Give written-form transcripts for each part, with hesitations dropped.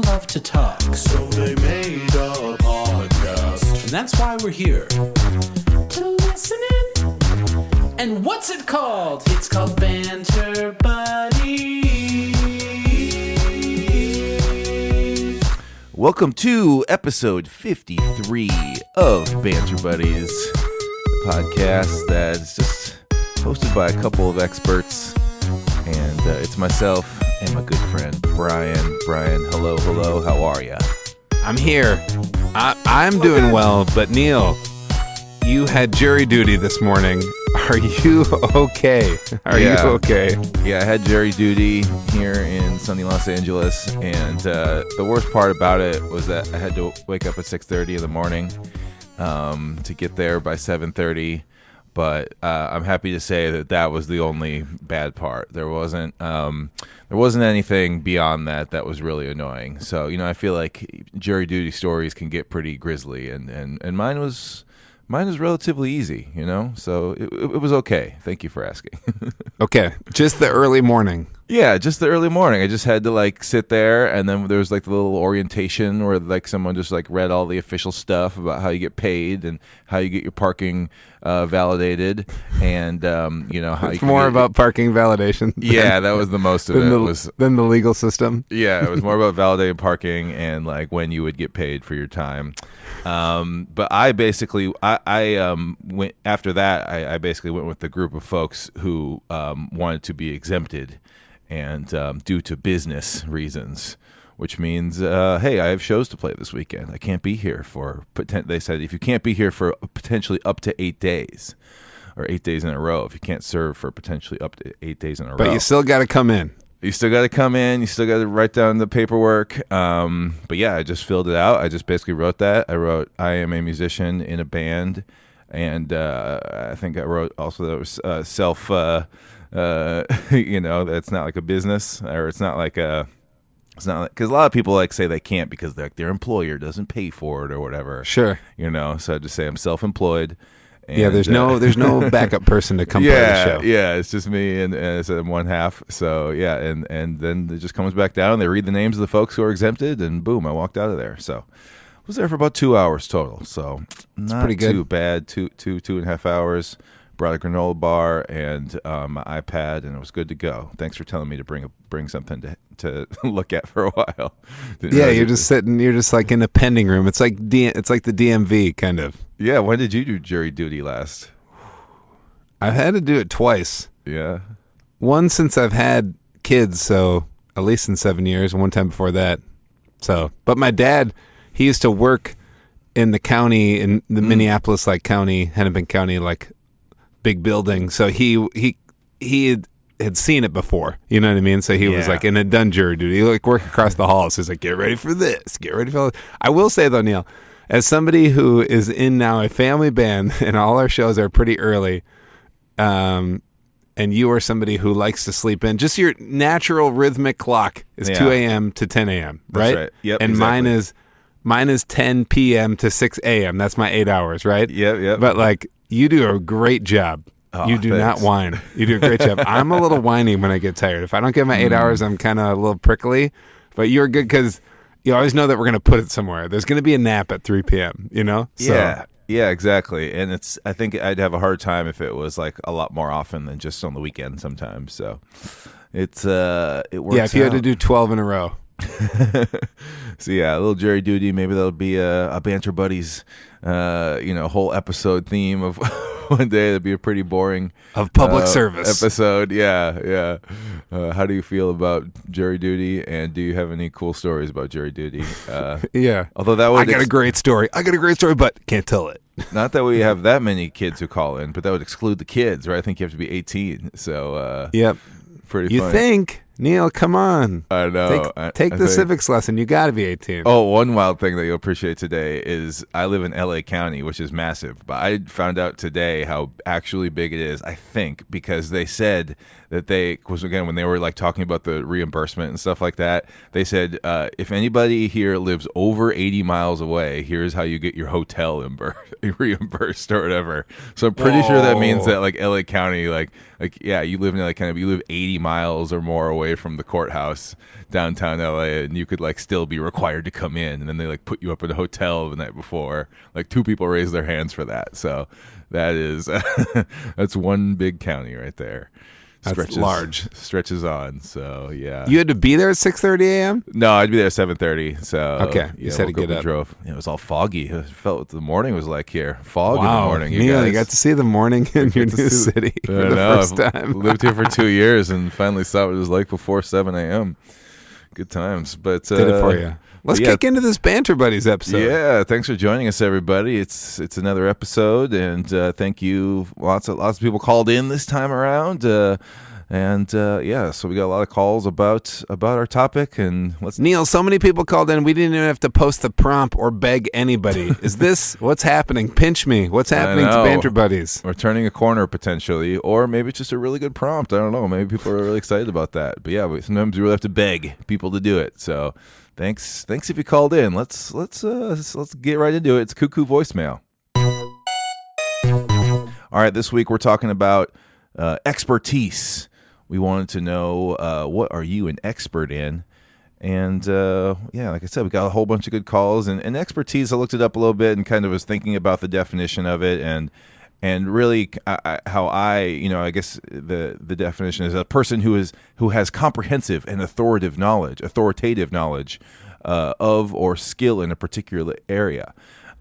love to talk. So they made a podcast. And that's why we're here. To listen in. And what's it called? It's called Banter Buddies. Welcome to episode 53 of Banter Buddies, the podcast that is just hosted by a couple of experts. And it's myself and my good friend, Brian. Brian, hello, how are ya? I'm here. I'm doing well, but Neil, you had jury duty this morning. Are you okay? Are you okay? Yeah, I had jury duty here in sunny Los Angeles, and the worst part about it was that I had to wake up at 6:30 in the morning to get there by 7:30. But I'm happy to say that was the only bad part. There wasn't anything beyond that was really annoying. So, I feel like jury duty stories can get pretty grisly, and mine was relatively easy, so it was okay. Thank you for asking. Okay, just the early morning. Yeah, just the early morning. I just had to sit there, and then there was the little orientation where someone just read all the official stuff about how you get paid and how you get your parking validated, and how it's more about parking validation. Yeah, that was the most of it. Than the legal system. Yeah, it was more about validating parking and when you would get paid for your time. But I basically went after that. I basically went with the group of folks who wanted to be exempted. And due to business reasons, which means, hey, I have shows to play this weekend. I can't be here they said if you can't be here for potentially up to 8 days, or 8 days in a row, if you can't serve for potentially up to 8 days in a row. But you still got to come in. You still got to come in. You still got to write down the paperwork. But yeah, I just filled it out. I just basically wrote that. I wrote, I am a musician in a band. And I think I wrote also that was self... that's not like a business, or it's not because a lot of people say they can't because their employer doesn't pay for it or whatever. Sure. So I just say I'm self-employed. And, yeah, there's no backup person to come play the show. Yeah, it's just me and it's one half. So yeah, and then it just comes back down. They read the names of the folks who are exempted, and boom, I walked out of there. So I was there for about 2 hours total. So not pretty good. Too bad. 2.5 hours. Brought a granola bar and my iPad, and it was good to go. Thanks for telling me to bring something to look at for a while. You're just sitting. You're just in a pending room. It's like the DMV kind of. Yeah. When did you do jury duty last? I've had to do it twice. Yeah. One since I've had kids, so at least in 7 years. One time before that. So, but my dad, he used to work in the county, in the Minneapolis county, Hennepin County, big building, so he had seen it before, you know what I mean? So he was and had done jury duty. He worked across the hall, so he's get ready for this, get ready for this. I will say though, Neil, as somebody who is in now a family band and all our shows are pretty early, and you are somebody who likes to sleep in, just your natural rhythmic clock is 2 a.m. to 10 a.m., right? That's right. Yep, and exactly. mine is 10 p.m. to 6 a.m. That's my 8 hours, right? Yep. But you do a great job. Oh, you do thanks. not whine. You do a great job. I'm a little whiny when I get tired. If I don't get my 8 hours, I'm kind of a little prickly. But you're good because you always know that we're going to put it somewhere. There's going to be a nap at 3 p.m., So, yeah, exactly. And I think I'd have a hard time if it was a lot more often than just on the weekend sometimes. So it works Yeah, if you had to do 12 in a row. So yeah, a little jury duty. Maybe that'll be a Banter Buddies, whole episode theme of one day. That'd be a pretty boring of public service episode. Yeah. How do you feel about jury duty? And do you have any cool stories about jury duty? Yeah. Although that would I got a great story, but can't tell it. Not that we have that many kids who call in, but that would exclude the kids, right? I think you have to be 18. So yep. Pretty you funny. think, Neil, come on. I know. Take the civics lesson. You got to be 18. Oh, one wild thing that you'll appreciate today is I live in LA County, which is massive. But I found out today how actually big it is, I think, because they said that when they were talking about the reimbursement and stuff like that, they said, if anybody here lives over 80 miles away, here's how you get your hotel reimbursed or whatever. So I'm pretty sure that means that LA County, you live in LA County, but you live 80 miles or more away away from the courthouse downtown LA, and you could like still be required to come in, and then they like put you up in a hotel the night before. Like 2 people raised their hands for that. So that is that's one big county right there. That's large. Stretches on. So yeah. You had to be there at 6:30 a.m.? No, I'd be there at 7:30. So okay, you said to get up. Drove. It was all foggy. It felt what the morning was like here. Fog in the Wow, morning. Neil, you got to see the morning in your new city for the first time. Lived here for 2 years and finally saw what it was like before 7 a.m. Good times. But did it for you. Let's kick into this Banter Buddies episode. Yeah, thanks for joining us, everybody. It's another episode, and thank you. Lots of people called in this time around, so we got a lot of calls about our topic. And Neil, so many people called in, we didn't even have to post the prompt or beg anybody. Is this what's happening? Pinch me. What's happening to Banter Buddies? We're turning a corner potentially, or maybe it's just a really good prompt. I don't know. Maybe people are really excited about that. But yeah, sometimes we really have to beg people to do it. So. Thanks if you called in. Let's get right into it. It's Cuckoo Voicemail. All right, this week we're talking about expertise. We wanted to know what are you an expert in? And like I said, we got a whole bunch of good calls and expertise. I looked it up a little bit and kind of was thinking about the definition of it and really how I guess the definition is a person who has comprehensive and authoritative knowledge of or skill in a particular area.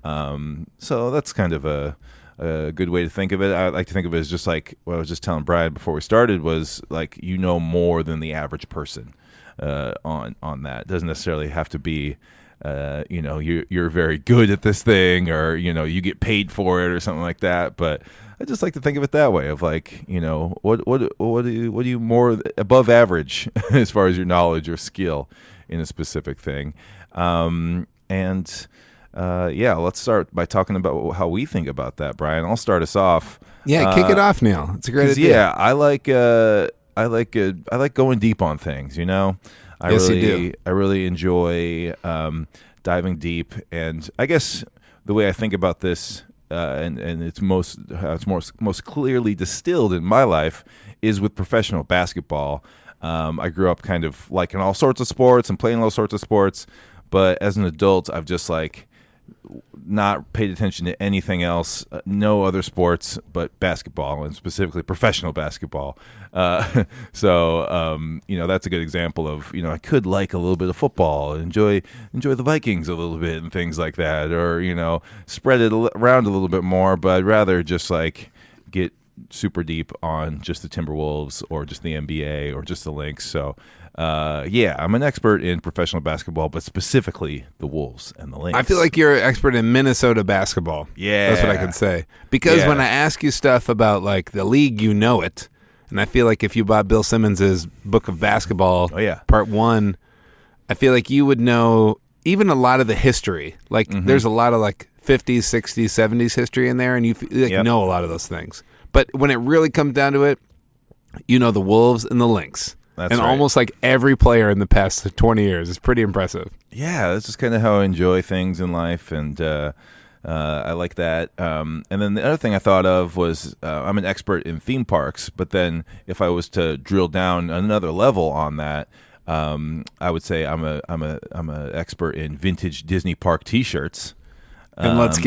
So that's kind of a good way to think of it. I like to think of it as just like what I was just telling Brian before we started was like more than the average person on that. It doesn't necessarily have to be you're very good at this thing, or you get paid for it or something like that. But I just like to think of it that way of like, what do you more above average as far as your knowledge or skill in a specific thing. Let's start by talking about how we think about that, Brian. I'll start us off. Yeah, kick it off, Neil. It's a great idea. Yeah, I like going deep on things, Yes, you do. I really enjoy diving deep, and I guess the way I think about this, and it's most clearly distilled in my life, is with professional basketball. I grew up kind of liking all sorts of sports and playing all sorts of sports, but as an adult, I've just like not paid attention to anything else, no other sports but basketball, and specifically professional basketball. That's a good example of, I could like a little bit of football, enjoy the Vikings a little bit and things like that, or, spread it around a little bit more, but I'd rather just like get super deep on just the Timberwolves or just the NBA or just the Lynx. So, I'm an expert in professional basketball, but specifically the Wolves and the Lynx. I feel like you're an expert in Minnesota basketball. Yeah. That's what I can say. Because when I ask you stuff about like the league, you know it. And I feel like if you bought Bill Simmons' book of basketball, part 1, I feel like you would know even a lot of the history. Like there's a lot of like 50s, 60s, 70s history in there, and you know a lot of those things. But when it really comes down to it, the Wolves and the Lynx. That's and right. Almost like every player in the past 20 years. It's pretty impressive. Yeah, that's just kind of how I enjoy things in life, and I like that. And then the other thing I thought of was I'm an expert in theme parks, but then if I was to drill down another level on that, I would say I'm a expert in vintage Disney park T-shirts. And let's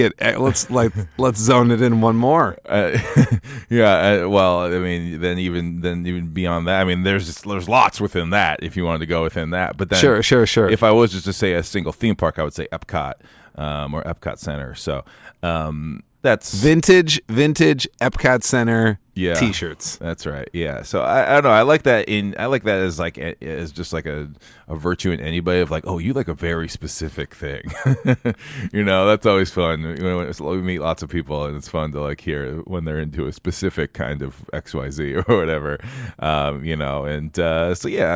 zone it in one more. Well, I mean, then even beyond that, I mean, there's lots within that if you wanted to go within that. But then, sure. If I was just to say a single theme park, I would say Epcot or Epcot Center. So that's vintage Epcot Center T-shirts. That's right. Yeah. So I don't know. I like that as just like a virtue in anybody of like, oh, you like a very specific thing. That's always fun. We meet lots of people, and it's fun to like hear when they're into a specific kind of XYZ or whatever.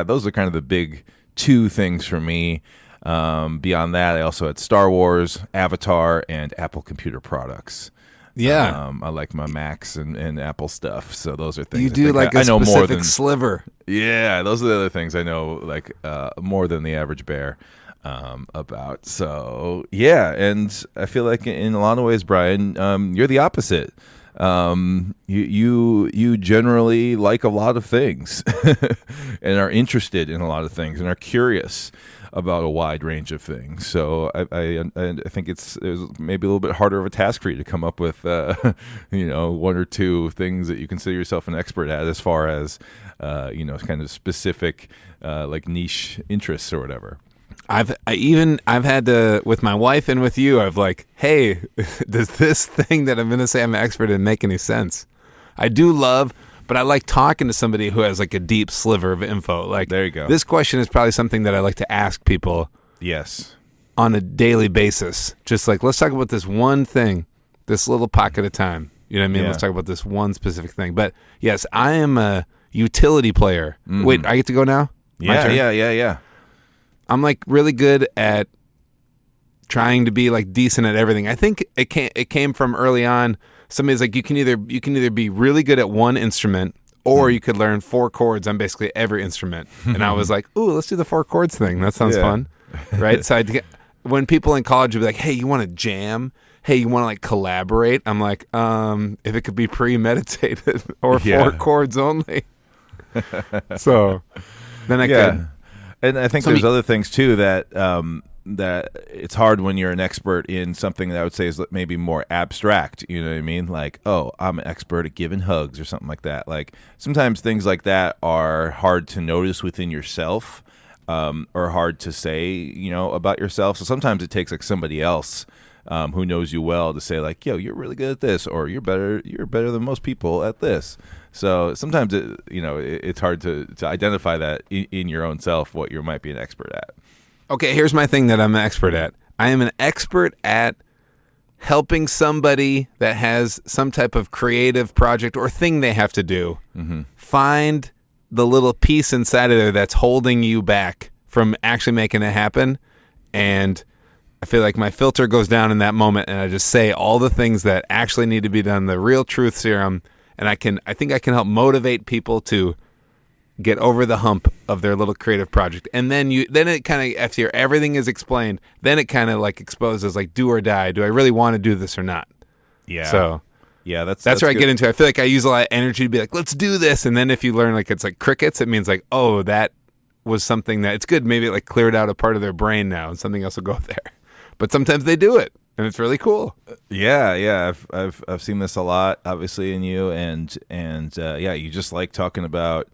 Those are kind of the big 2 things for me. Beyond that, I also had Star Wars, Avatar, and Apple computer products. Yeah. I like my Macs and Apple stuff. So those are things you do like a specific sliver. Yeah, those are the other things I know like more than the average bear. about. So yeah, and I feel like in a lot of ways, Brian, you're the opposite. You generally like a lot of things and are interested in a lot of things and are curious about a wide range of things. So I think it was maybe a little bit harder of a task for you to come up with one or two things that you consider yourself an expert at, as far as kind of specific like niche interests or whatever. I've had to, with my wife and with you, I've like, hey, does this thing that I'm going to say I'm an expert in make any sense? I do love, but I like talking to somebody who has like a deep sliver of info. Like, there you go. This question is probably something that I like to ask people. Yes. On a daily basis. Just like, let's talk about this one thing, this little pocket of time. You know what I mean? Yeah. Let's talk about this one specific thing. But yes, I am a utility player. Wait, I get to go now? My turn? Yeah. I'm like really good at trying to be like decent at everything. I think it came from early on. Somebody's like, you can either be really good at one instrument, or you could learn 4 chords on basically every instrument. And I was like, ooh, let's do the 4 chords thing. That sounds fun, right? So when people in college would be like, hey, you want to jam? Hey, you want to like collaborate? I'm like, if it could be premeditated or 4 chords only. So then I could. And I think there's other things too that that it's hard when you're an expert in something that I would say is maybe more abstract. You know what I mean? Like, oh, I'm an expert at giving hugs or something like that. Like sometimes things like that are hard to notice within yourself, or hard to say, about yourself. So sometimes it takes like somebody else who knows you well to say like, yo, you're really good at this, or you're better than most people at this. So sometimes it's hard to identify that in your own self, what you might be an expert at. Okay, here's my thing that I'm an expert at. I am an expert at helping somebody that has some type of creative project or thing they have to do find the little piece inside of there that's holding you back from actually making it happen. And I feel like my filter goes down in that moment, and I just say all the things that actually need to be done, the real truth serum. And I think I can help motivate people to get over the hump of their little creative project. And then it kind of, after everything is explained, then it kind of like exposes like do or die. Do I really want to do this or not? Yeah. So yeah, that's where I good. get into it. I feel like I use a lot of energy to be like, let's do this. And then if you learn like it's like crickets, it means like, oh, that was something that it's good. Maybe it like cleared out a part of their brain now and something else will go there. But sometimes they do it. And it's really cool. Yeah. I've seen this a lot, obviously, in you, and you just like talking about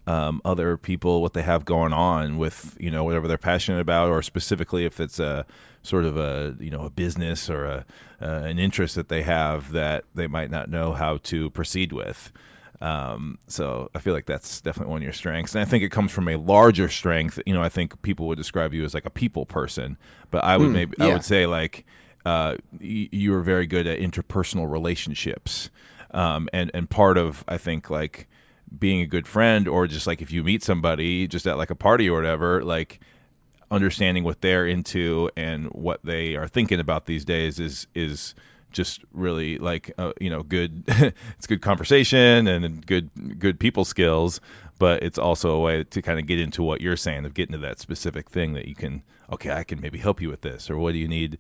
other people, what they have going on with whatever they're passionate about, or specifically if it's a sort of a business or an interest that they have that they might not know how to proceed with. So I feel like that's definitely one of your strengths, and I think it comes from a larger strength. I think people would describe you as like a people person, but I would I would say like. You are very good at interpersonal relationships, and part of, I think, like being a good friend, or just like if you meet somebody just at like a party or whatever, like understanding what they're into and what they are thinking about these days is just really like good. It's good conversation and good people skills, but it's also a way to kind of get into what you're saying, of getting to that specific thing that you can, okay, I can maybe help you with this, or what do you need?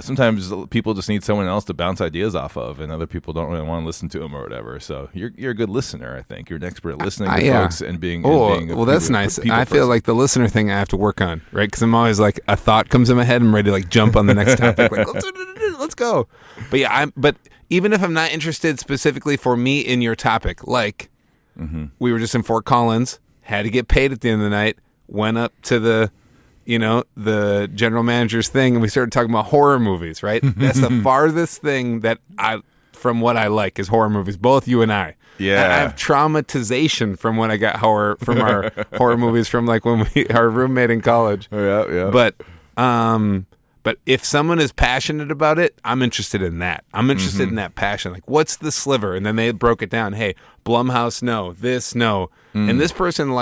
Sometimes people just need someone else to bounce ideas off of, and other people don't really want to listen to them or whatever. So you're a good listener, I think. You're an expert at listening to folks and being. Well, that's nice. I feel like the listener thing I have to work on, right? Because I'm always like, a thought comes in my head, I'm ready to like jump on the next topic, like let's go. But yeah, but even if I'm not interested specifically for me in your topic, like we were just in Fort Collins, had to get paid at the end of the night, went up to the general manager's thing, and we started talking about horror movies, right? That's the farthest thing from what I like is horror movies, both you and I. Yeah. I have traumatization from when I got our horror movies from like when our roommate in college. Yeah. But if someone is passionate about it, I'm interested in that. I'm interested in that passion. Like, what's the sliver? And then they broke it down. Hey, Blumhouse, no. This, no. And this person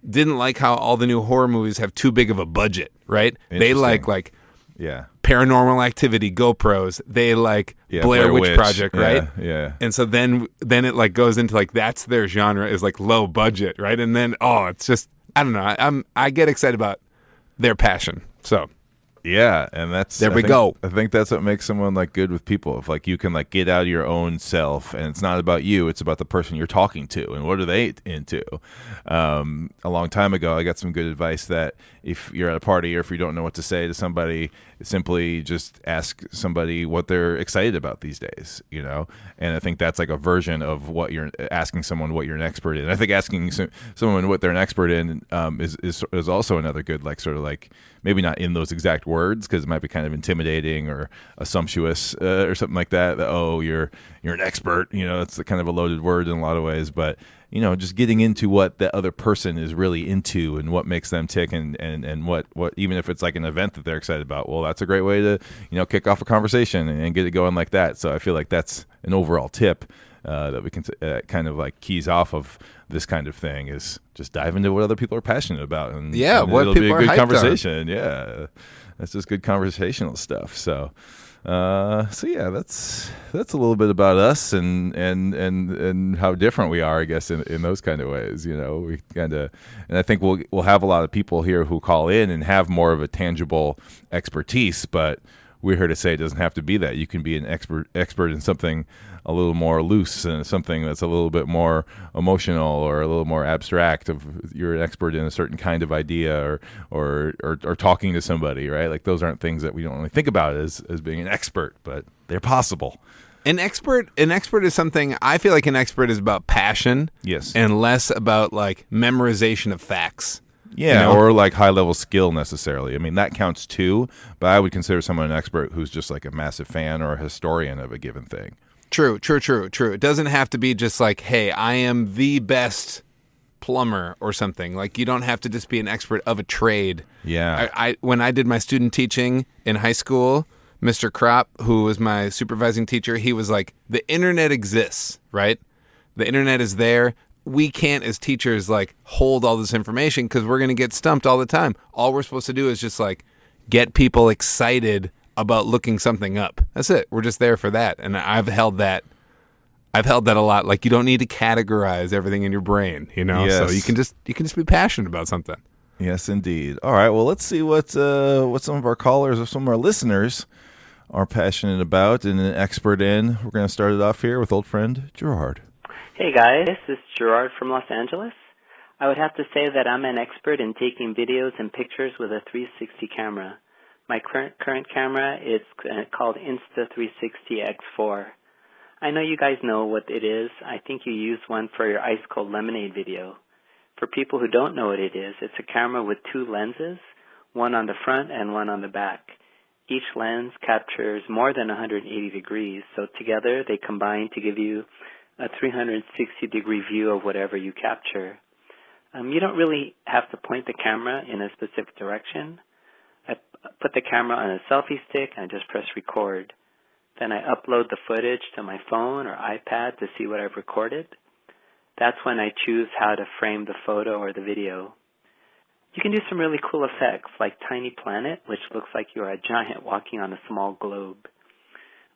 didn't like how all the new horror movies have too big of a budget, right? They like Paranormal Activity, GoPros. They like Blair Witch Project, right? Yeah. And so then it like goes into like that's their genre is like low budget, right? And then it's just I don't know. I get excited about their passion. So Yeah, and that's There we go. I think that's what makes someone like good with people. If like you can like get out of your own self, and it's not about you; it's about the person you're talking to, and what are they into. A long time ago, I got some good advice that if you're at a party or if you don't know what to say to somebody, simply just ask somebody what they're excited about these days. You know, and I think that's like a version of what you're asking someone what you're an expert in. I think asking someone what they're an expert in is also another good like sort of like maybe not in those exact words because it might be kind of intimidating or assumptuous or something like that. Oh, you're an expert. You know, it's kind of a loaded word in a lot of ways, but you know, just getting into what the other person is really into and what makes them tick and what even if it's like an event that they're excited about. Well, that's a great way to kick off a conversation and get it going like that. So I feel like that's an overall tip that we can kind of like keys off of this kind of thing is just dive into what other people are passionate about and what it'll people be a are good hyped conversation. Yeah, that's just good conversational stuff. So yeah, that's a little bit about us and how different we are, I guess, in those kind of ways. We kind of, and I think we'll have a lot of people here who call in and have more of a tangible expertise, but we're here to say it doesn't have to be that. You can be an expert in something a little more loose and something that's a little bit more emotional or a little more abstract. You're an expert in a certain kind of idea or talking to somebody, right? Like those aren't things that we don't really think about as being an expert, but they're possible. An expert is something I feel like an expert is about passion, Yes, and less about like memorization of facts. Yeah, or like high level skill necessarily. I mean, that counts too, but I would consider someone an expert who's just like a massive fan or a historian of a given thing. True. It doesn't have to be just like, hey, I am the best plumber or something. Like, you don't have to just be an expert of a trade. Yeah. I when I did my student teaching in high school, Mr. Kropp, who was my supervising teacher, he was like, the internet exists, right? The internet is there. We can't, as teachers, like hold all this information because we're going to get stumped all the time. All we're supposed to do is just like get people excited about looking something up. That's it. We're just there for that. And I've held that a lot. Like, you don't need to categorize everything in your brain, Yes. So you can just be passionate about something. Yes, indeed. All right. Well, let's see what some of our callers or some of our listeners are passionate about and an expert in. We're going to start it off here with old friend Gerard. Hey guys, this is Gerard from Los Angeles. I would have to say that I'm an expert in taking videos and pictures with a 360 camera. My current camera is called Insta360 X4. I know you guys know what it is. I think you used one for your ice cold lemonade video. For people who don't know what it is, it's a camera with two lenses, one on the front and one on the back. Each lens captures more than 180 degrees, so together they combine to give you a 360-degree view of whatever you capture. You don't really have to point the camera in a specific direction. I put the camera on a selfie stick and I just press record. Then I upload the footage to my phone or iPad to see what I've recorded. That's when I choose how to frame the photo or the video. You can do some really cool effects like Tiny Planet, which looks like you're a giant walking on a small globe.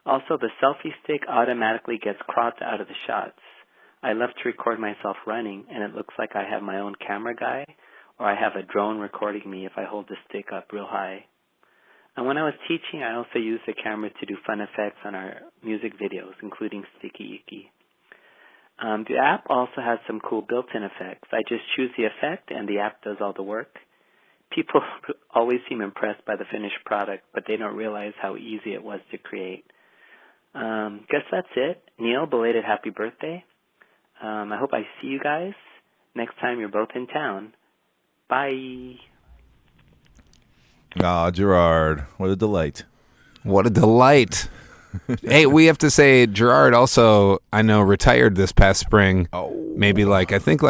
Also, the selfie stick automatically gets cropped out of the shots. I love to record myself running, and it looks like I have my own camera guy, or I have a drone recording me if I hold the stick up real high. And when I was teaching, I also used the camera to do fun effects on our music videos, including Sticky Icky. The app also has some cool built-in effects. I just choose the effect, and the app does all the work. People always seem impressed by the finished product, but they don't realize how easy it was to create. Guess that's it. Neil, belated happy birthday. I hope I see you guys next time you're both in town. Bye. Ah, Gerard, what a delight. What a delight. Hey, we have to say Gerard also, I know, retired this past spring. Oh. Maybe I think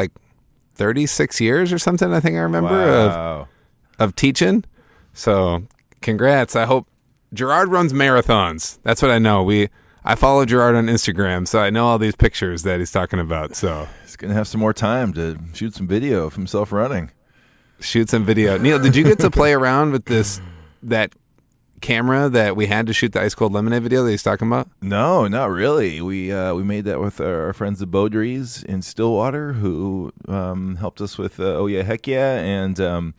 36 years or something, I think I remember, of teaching. So congrats. I hope Gerard runs marathons. That's what I know. I follow Gerard on Instagram, so I know all these pictures that he's talking about. So he's going to have some more time to shoot some video of himself running. Shoot some video. Neil, did you get to play around with that camera that we had to shoot the Ice Cold Lemonade video that he's talking about? No, not really. We made that with our friends the Beaudries in Stillwater, who helped us with Oh Yeah Heck Yeah, and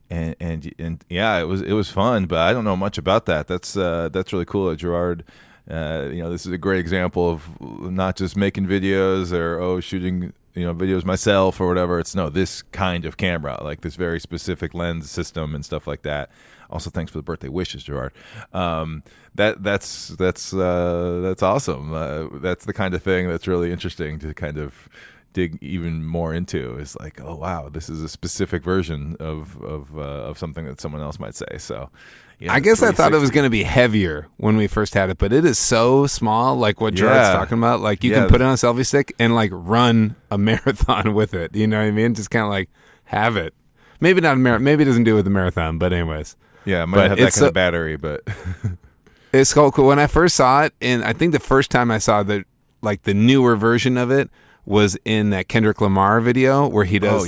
and yeah, it was fun, but I don't know much about that. That's really cool that Gerard. This is a great example of not just making videos or shooting videos myself or whatever. It's this kind of camera, like this very specific lens system and stuff like that. Also, thanks for the birthday wishes, Gerard. That's awesome. That's the kind of thing that's really interesting to kind of dig even more into. Is like, oh wow, this is a specific version of something that someone else might say. So. Yeah, I guess I thought it was going to be heavier when we first had it, but it is so small, like what Gerard's talking about. Like you can put it on a selfie stick and like run a marathon with it. You know what I mean? Just kind of like have it. Maybe not a marathon. Maybe it doesn't do it with the marathon, but anyways. Yeah, it might have that kind of battery, but it's so cool. When I first saw it, and I think the first time I saw the newer version of it was in that Kendrick Lamar video where he does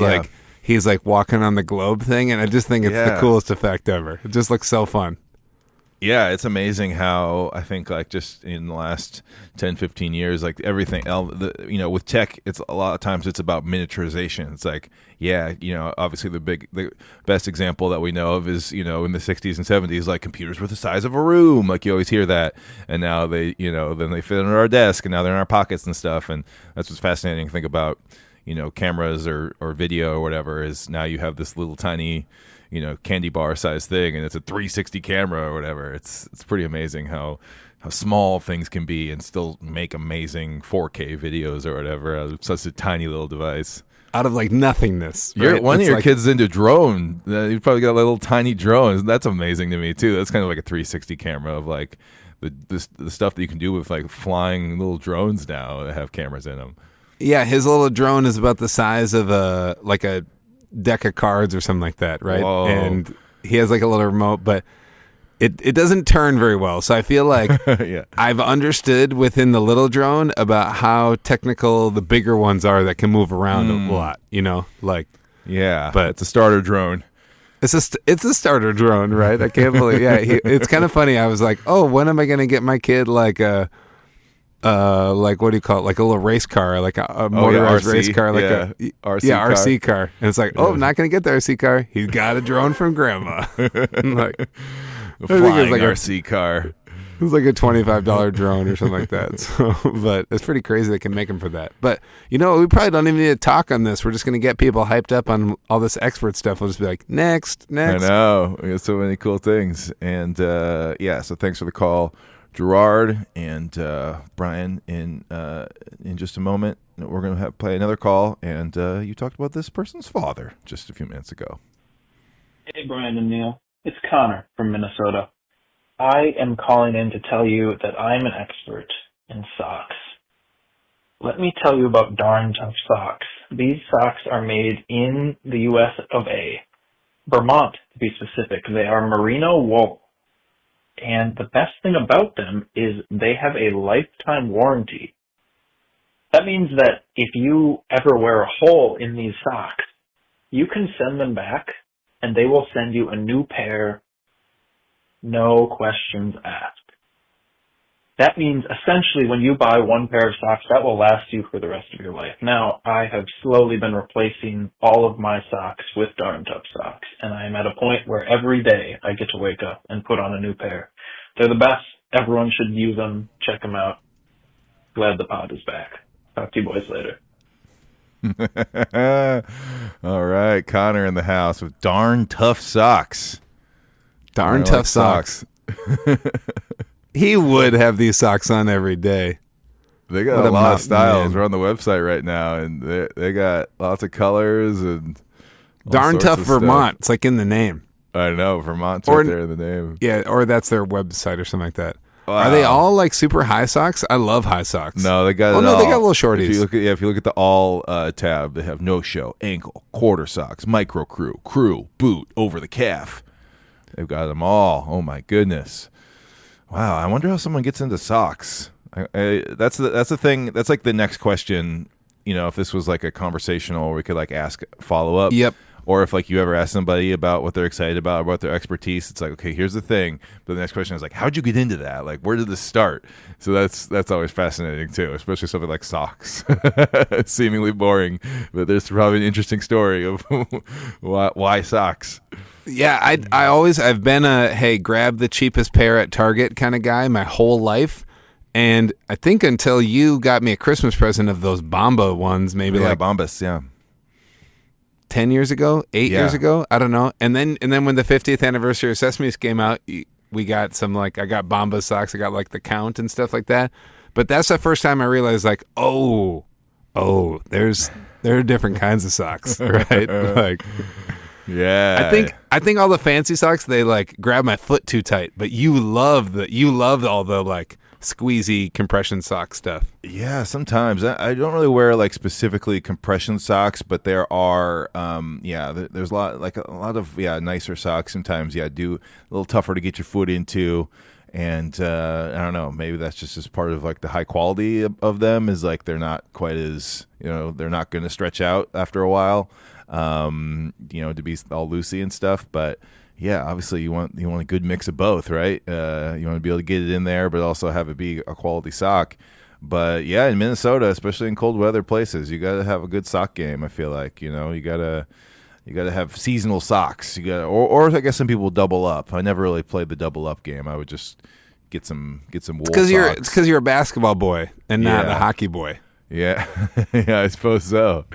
he's like walking on the globe thing, and I just think it's the coolest effect ever. It just looks so fun. Yeah, it's amazing how I think like just in the last 10, 15 years, like everything, with tech, it's a lot of times it's about miniaturization. It's like, obviously the best example that we know of is, in the 60s and 70s, like computers were the size of a room. Like you always hear that. And now they, then they fit under our desk and now they're in our pockets and stuff. And that's what's fascinating to think about. Cameras or video or whatever is now you have this little tiny, candy bar size thing, and it's a 360 camera or whatever. It's pretty amazing how small things can be and still make amazing 4K videos or whatever out of such a tiny little device. Out of like nothingness. Right? One of your kids is into drone. You probably got a little tiny drones. That's amazing to me too. That's kind of like a 360 camera of like the stuff that you can do with like flying little drones now that have cameras in them. Yeah, his little drone is about the size of a deck of cards or something like that, right? Whoa. And he has like a little remote, but it doesn't turn very well. So I feel like I've understood within the little drone about how technical the bigger ones are that can move around a lot, but it's a starter drone. It's a starter drone, right? I can't believe. Yeah, it's kind of funny. I was like, oh, when am I going to get my kid like a like what do you call it? Like a little race car, like a motorized race car, like a RC car. And it's like, oh, I'm not gonna get the RC car. He's got a drone from grandma. Like a flying RC car. It was like a $25 drone or something like that. So, but it's pretty crazy they can make them for that. But we probably don't even need to talk on this. We're just gonna get people hyped up on all this expert stuff. We'll just be like, next. I know we got so many cool things, and so thanks for the call, Gerard, and Brian. In just a moment, we're going to play another call, and you talked about this person's father just a few minutes ago. Hey, Brian and Neil. It's Connor from Minnesota. I am calling in to tell you that I'm an expert in socks. Let me tell you about Darn Tough Socks. These socks are made in the U.S. of A. Vermont, to be specific. They are merino wool. And the best thing about them is they have a lifetime warranty. That means that if you ever wear a hole in these socks, you can send them back and they will send you a new pair, no questions asked. That means essentially when you buy one pair of socks, that will last you for the rest of your life. Now, I have slowly been replacing all of my socks with Darn Tough socks, and I am at a point where every day I get to wake up and put on a new pair. They're the best. Everyone should use them. Check them out. Glad the pod is back. Talk to you boys later. All right, Connor in the house with Darn Tough socks. Darn Tough socks. He would have these socks on every day. They got a lot of styles. We're on the website right now, and they got lots of colors and Darn Tough Vermont. It's like in the name. I know, Vermont's right there in the name. Yeah, or that's their website or something like that. Wow. Are they all like super high socks? I love high socks. No, they got. They got little shorties. If you look at the all tab, they have no show, ankle, quarter socks, micro crew, boot, over the calf. They've got them all. Oh my goodness. Wow, I wonder how someone gets into socks. That's the thing. That's like the next question. If this was like a conversational, where we could like ask follow up. Yep. Or if like you ever ask somebody about what they're excited about their expertise, it's like, okay, here's the thing. But the next question is like, how'd you get into that? Like, where did this start? So that's always fascinating too, especially something like socks. Seemingly boring, but there's probably an interesting story of why socks. Yeah, I've been a hey, grab the cheapest pair at Target kind of guy my whole life. And I think until you got me a Christmas present of those Bomba ones, maybe like Bombas, yeah. 10 years ago, 8 Yeah. years ago, I don't know. And then when the 50th anniversary of Sesame Street came out, we got some I got Bomba socks, I got like the Count and stuff like that. But that's the first time I realized like, oh, there are different kinds of socks, right? Like, Yeah. I think all the fancy socks, they like grab my foot too tight, but you love all the like squeezy compression sock stuff. Yeah, sometimes I don't really wear like specifically compression socks, but there are there's a lot of nicer socks sometimes. Yeah, do a little tougher to get your foot into, and I don't know, maybe that's just as part of like the high quality of them is like they're not quite as they're not going to stretch out after a while, to be all loosey and stuff, but. Yeah, obviously you want a good mix of both, right? You want to be able to get it in there, but also have it be a quality sock. But yeah, in Minnesota, especially in cold weather places, you got to have a good sock game. I feel like you got to have seasonal socks. You got or I guess some people double up. I never really played the double up game. I would just get some wool socks. It's because you're a basketball boy and not a hockey boy. Yeah, yeah, I suppose so.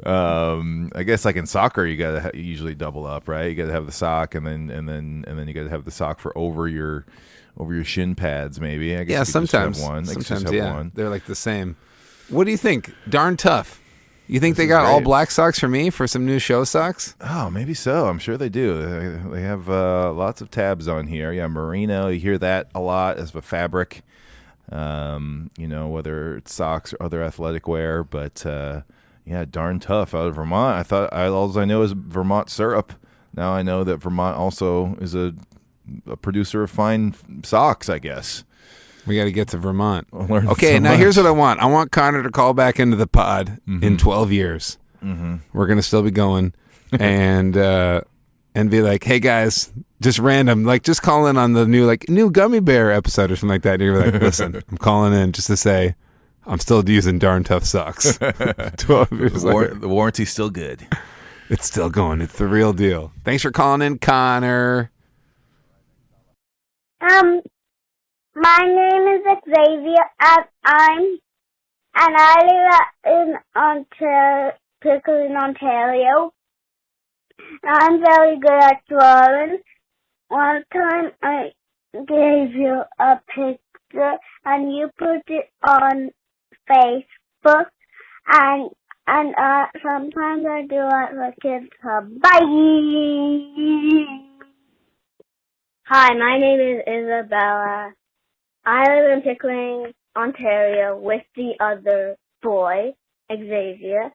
I guess like in soccer, you gotta usually double up, right? You gotta have the sock, and then you gotta have the sock for over your shin pads, maybe. I guess yeah, you could sometimes just have one. Sometimes, one. They're like the same. What do you think? Darn tough. You think they got great. all black socks for me for some new show socks? Oh, maybe so. I'm sure they do. They have lots of tabs on here. Yeah, merino. You hear that a lot as a fabric. Whether it's socks or other athletic wear, but darn tough out of Vermont. All I know is Vermont syrup. Now I know that Vermont also is a producer of fine socks, I guess. We got to get to Vermont. Okay, so now here's what I want. I want Connor to call back into the pod in 12 years. Mm-hmm. We're going to still be going and be like, hey guys, just random, like just call in on the new Gummy Bear episode or something like that. And you're like, listen, I'm calling in just to say I'm still using darn tough socks. 12 years later. The warranty's still good. It's still going. It's the real deal. Thanks for calling in, Connor. My name is Xavier, and I live in Ontario. I'm very good at drawing. One time I gave you a picture and you put it on Facebook, and sometimes I do it for kids. Bye! Hi, my name is Isabella. I live in Pickering, Ontario with the other boy, Xavier.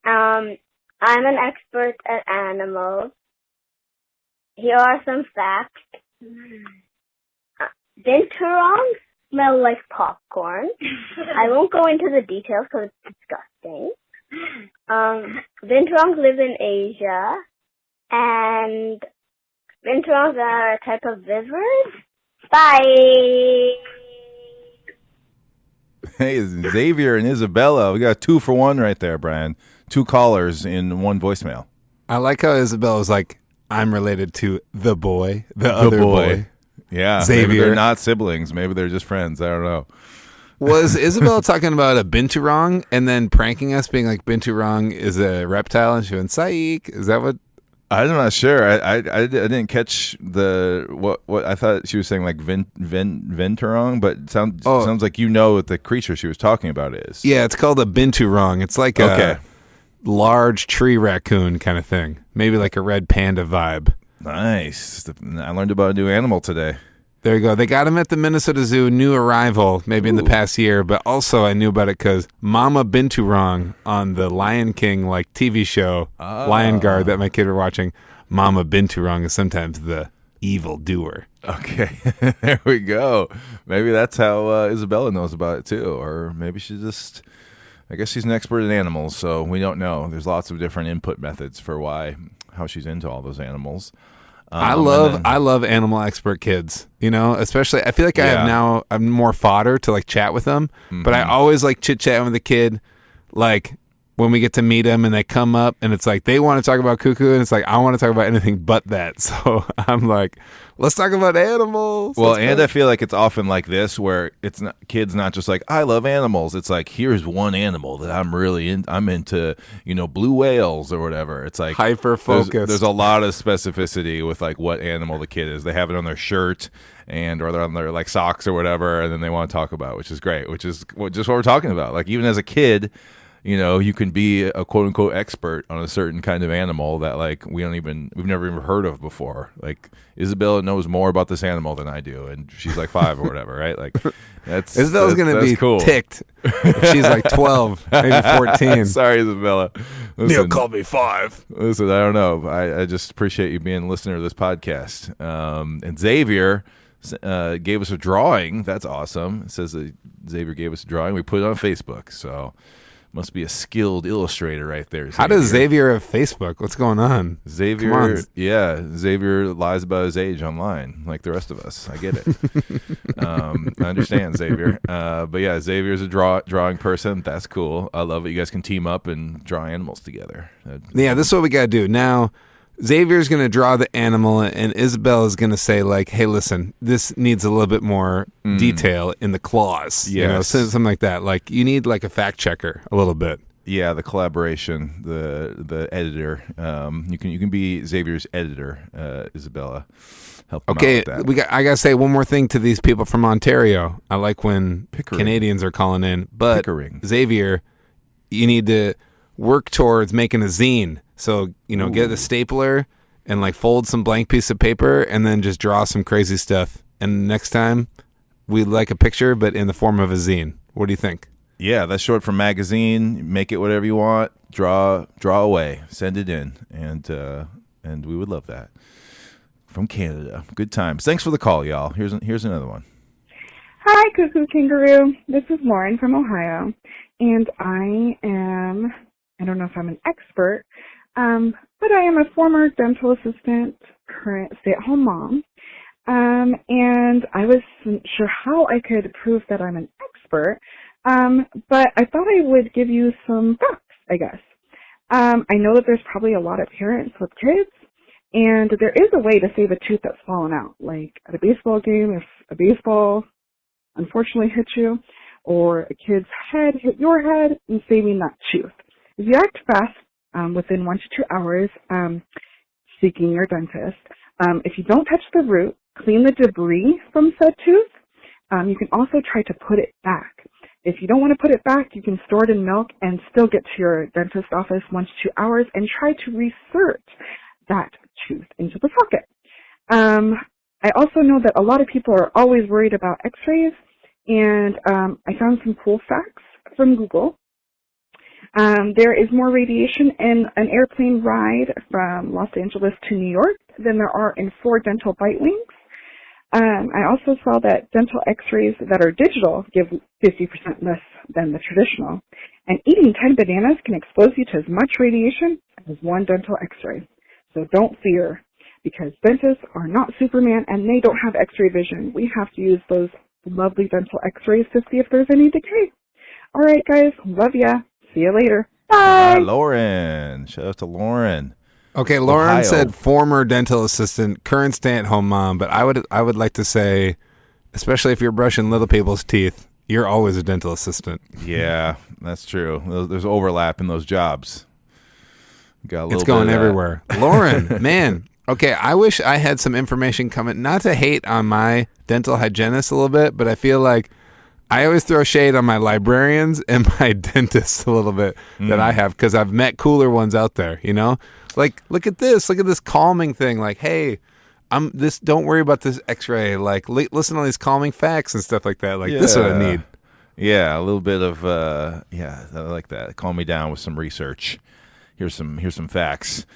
I'm an expert at animals. Here are some facts. Binturongs smell like popcorn. I won't go into the details because it's disgusting. Binturongs live in Asia, and binturongs are a type of viverrid. Bye! Hey, Xavier and Isabella. We got 2 for 1 right there, Brian. 2 callers in 1 voicemail. I like how Isabella's like, I'm related to the boy, the other boy. Yeah, Xavier. Maybe they're not siblings. Maybe they're just friends. I don't know. Was Isabella talking about a binturong and then pranking us, being like binturong is a reptile, and she went psych? Is that what? I'm not sure. I didn't catch the what I thought she was saying like venturong, but it sounds like what the creature she was talking about is. Yeah, it's called a binturong. It's like a large tree raccoon kind of thing. Maybe like a red panda vibe. Nice. I learned about a new animal today. There you go. They got him at the Minnesota Zoo, new arrival, maybe in the past year, but also I knew about it because Mama Binturong on the Lion King TV show, Lion Guard, that my kid were watching. Mama Binturong is sometimes the evil doer. Okay, there we go. Maybe that's how Isabella knows about it too, or maybe I guess she's an expert in animals, so we don't know. There's lots of different input methods for how she's into all those animals. I love animal expert kids, especially I feel like I'm more fodder to chat with them, but I always chit chatting with the kid, when we get to meet them and they come up and it's like they want to talk about cuckoo and it's like I want to talk about anything but that. So I'm like, let's talk about animals. Well, Let's and go. I feel like it's often like this where it's not kids not just like I love animals. It's like here's one animal that I'm into, blue whales or whatever. It's like Hyper focused. There's a lot of specificity with like what animal the kid is. They have it on their shirt or they're on their like socks or whatever, and then they want to talk about, which is great, which is just what we're talking about. Like even as a kid, you can be a quote unquote expert on a certain kind of animal that like we've never even heard of before. Like Isabella knows more about this animal than I do, and she's like 5 or whatever, right? Like Isabella's gonna be cool. ticked. If she's like 12, maybe 14. Sorry, Isabella. Neil Listen, called me 5. listen, I don't know. I just appreciate you being a listener to this podcast. And Xavier gave us a drawing. That's awesome. It says that Xavier gave us a drawing. We put it on Facebook, so must be a skilled illustrator right there. Xavier. How does Xavier have Facebook? What's going on? Xavier, Come on. yeah, Xavier lies about his age online, like the rest of us. I get it. I understand, Xavier. But yeah, Xavier's a drawing person. That's cool. I love it. You guys can team up and draw animals together. Yeah, this is what we got to do. Now, Xavier's going to draw the animal, and Isabel is going to say, like, hey, listen, this needs a little bit more detail in the claws. Yes. Something like that. Like, you need, like, a fact checker a little bit. Yeah, the collaboration, the editor. You can be Xavier's editor, Isabella. Help him out with that. I got to say one more thing to these people from Ontario. I like when Canadians are calling in. But, Pickering. Xavier, you need to work towards making a zine. So, get a stapler and like fold some blank piece of paper and then just draw some crazy stuff. And next time we'd like a picture, but in the form of a zine. What do you think? Yeah, that's short for magazine. Make it whatever you want. Draw away. Send it in. And we would love that. From Canada. Good times. Thanks for the call, y'all. Here's another one. Hi, Cuckoo Kangaroo. This is Lauren from Ohio. And I don't know if I'm an expert, but I am a former dental assistant, current stay-at-home mom, and I wasn't sure how I could prove that I'm an expert, but I thought I would give you some facts, I guess. I know that there's probably a lot of parents with kids, and there is a way to save a tooth that's fallen out, like at a baseball game, if a baseball unfortunately hit you, or a kid's head hit your head, and saving that tooth. If you act fast, within 1 to 2 hours, seeking your dentist. If you don't touch the root, clean the debris from said tooth. You can also try to put it back. If you don't want to put it back, you can store it in milk and still get to your dentist office 1 to 2 hours and try to reinsert that tooth into the socket. I also know that a lot of people are always worried about x-rays, and I found some cool facts from Google. There is more radiation in an airplane ride from Los Angeles to New York than there are in 4 dental bite wings. I also saw that dental x-rays that are digital give 50% less than the traditional. And eating 10 bananas can expose you to as much radiation as 1 dental x-ray. So don't fear, because dentists are not Superman and they don't have x-ray vision. We have to use those lovely dental x-rays to see if there's any decay. All right, guys. Love ya. See you later. Bye. Lauren. Shout out to Lauren. Okay, Lauren Ohio. said former dental assistant, current stay-at-home mom, but I would like to say, especially if you're brushing little people's teeth, you're always a dental assistant. Yeah, that's true. There's overlap in those jobs. Got a little It's going bit of that. everywhere. Lauren, man. Okay, I wish I had some information coming, not to hate on my dental hygienist a little bit, but I feel like I always throw shade on my librarians and my dentists a little bit that I have, because I've met cooler ones out there, Like, look at this calming thing. Like, hey, don't worry about this x-ray. Like, listen to all these calming facts and stuff like that. Like, this is what I need. Yeah, a little bit of I like that. Calm me down with some research. Here's some facts.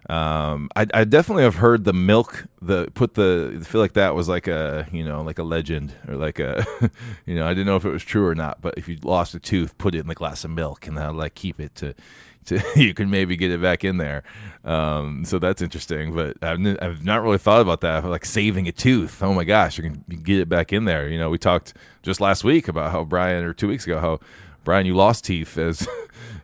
I definitely have heard the milk. I feel like that was like a like a legend, or like a I didn't know if it was true or not. But if you lost a tooth, put it in a glass of milk, and that'll like keep it to you can maybe get it back in there. So that's interesting. But I've not really thought about that, like saving a tooth. Oh my gosh, you can get it back in there. We talked just last week about how Brian, or 2 weeks ago, how Brian, you lost teeth as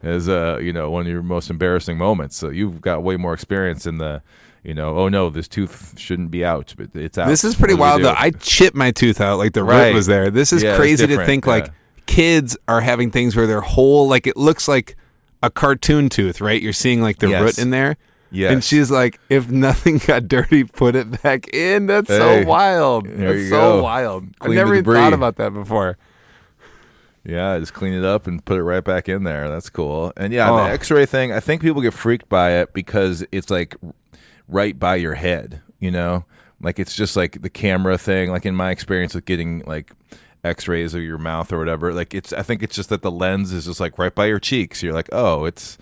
as one of your most embarrassing moments. So you've got way more experience in the, oh no, this tooth shouldn't be out, but it's out. This is pretty What do we wild, though. do? I chipped my tooth out, like the root Right. was there. This is Yeah, it's crazy to different, think, yeah. like, kids are having things where their whole, like, it looks like a cartoon tooth, right? You're seeing, like, the Yes. root in there. Yes. And she's like, if nothing got dirty, put it back in. That's Hey, so wild. there That's you so go. wild. I've Clean never the even thought debris. about that before. Yeah, just clean it up and put it right back in there. That's cool. And yeah, Oh. the X-ray thing, I think people get freaked by it because it's like right by your head, Like it's just like the camera thing. Like in my experience with getting like X-rays of your mouth or whatever, like I think it's just that the lens is just like right by your cheeks. You're like, oh, it's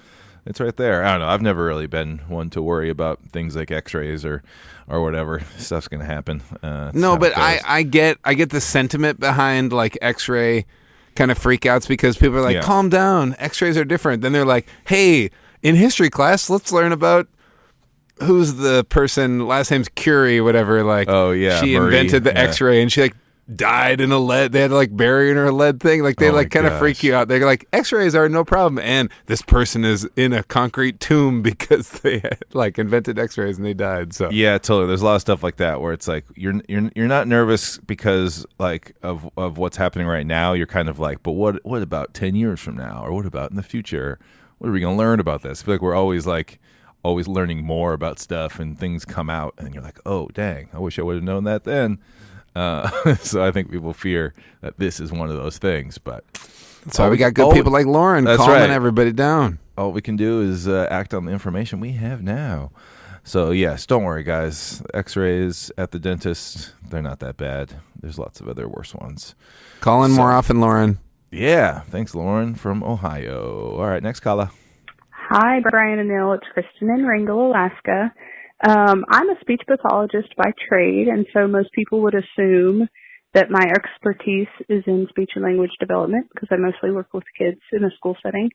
right there. I don't know. I've never really been one to worry about things like X-rays or whatever. Stuff's gonna happen. That's No, how but it goes. I get the sentiment behind like X-ray kind of freakouts because people are like, Yeah. calm down, X-rays are different. Then they're like, hey, in history class, let's learn about who's the person, last name's Curie, whatever. Like, Oh, yeah, she Marie, invented the yeah. X-ray, and she like died in a lead. They had to like bury her in a lead thing. Like they Oh, like my kind of freak gosh. you out. They're like, X-rays are no problem, and this person is in a concrete tomb because they had, like invented X-rays and they died. So Yeah, totally. There's a lot of stuff like that where it's like you're not nervous because like of what's happening right now. You're kind of like, but what about 10 years from now, or what about in the future? What are we gonna learn about this? I feel like we're always learning more about stuff, and things come out, and you're like, oh dang, I wish I would have known that then. So I think people fear that this is one of those things, but that's why we got good people like Lauren That's calming right. everybody down. all we can do is act on the information we have now. So, yes, don't worry, guys. X-rays at the dentist, they're not that bad. There's lots of other worse ones. Call in more often, Lauren. Yeah. Thanks, Lauren from Ohio. All right, next caller. Hi, Brian and Neil. It's Kristen in Wrangell, Alaska. I'm a speech pathologist by trade, and so most people would assume that my expertise is in speech and language development because I mostly work with kids in a school setting.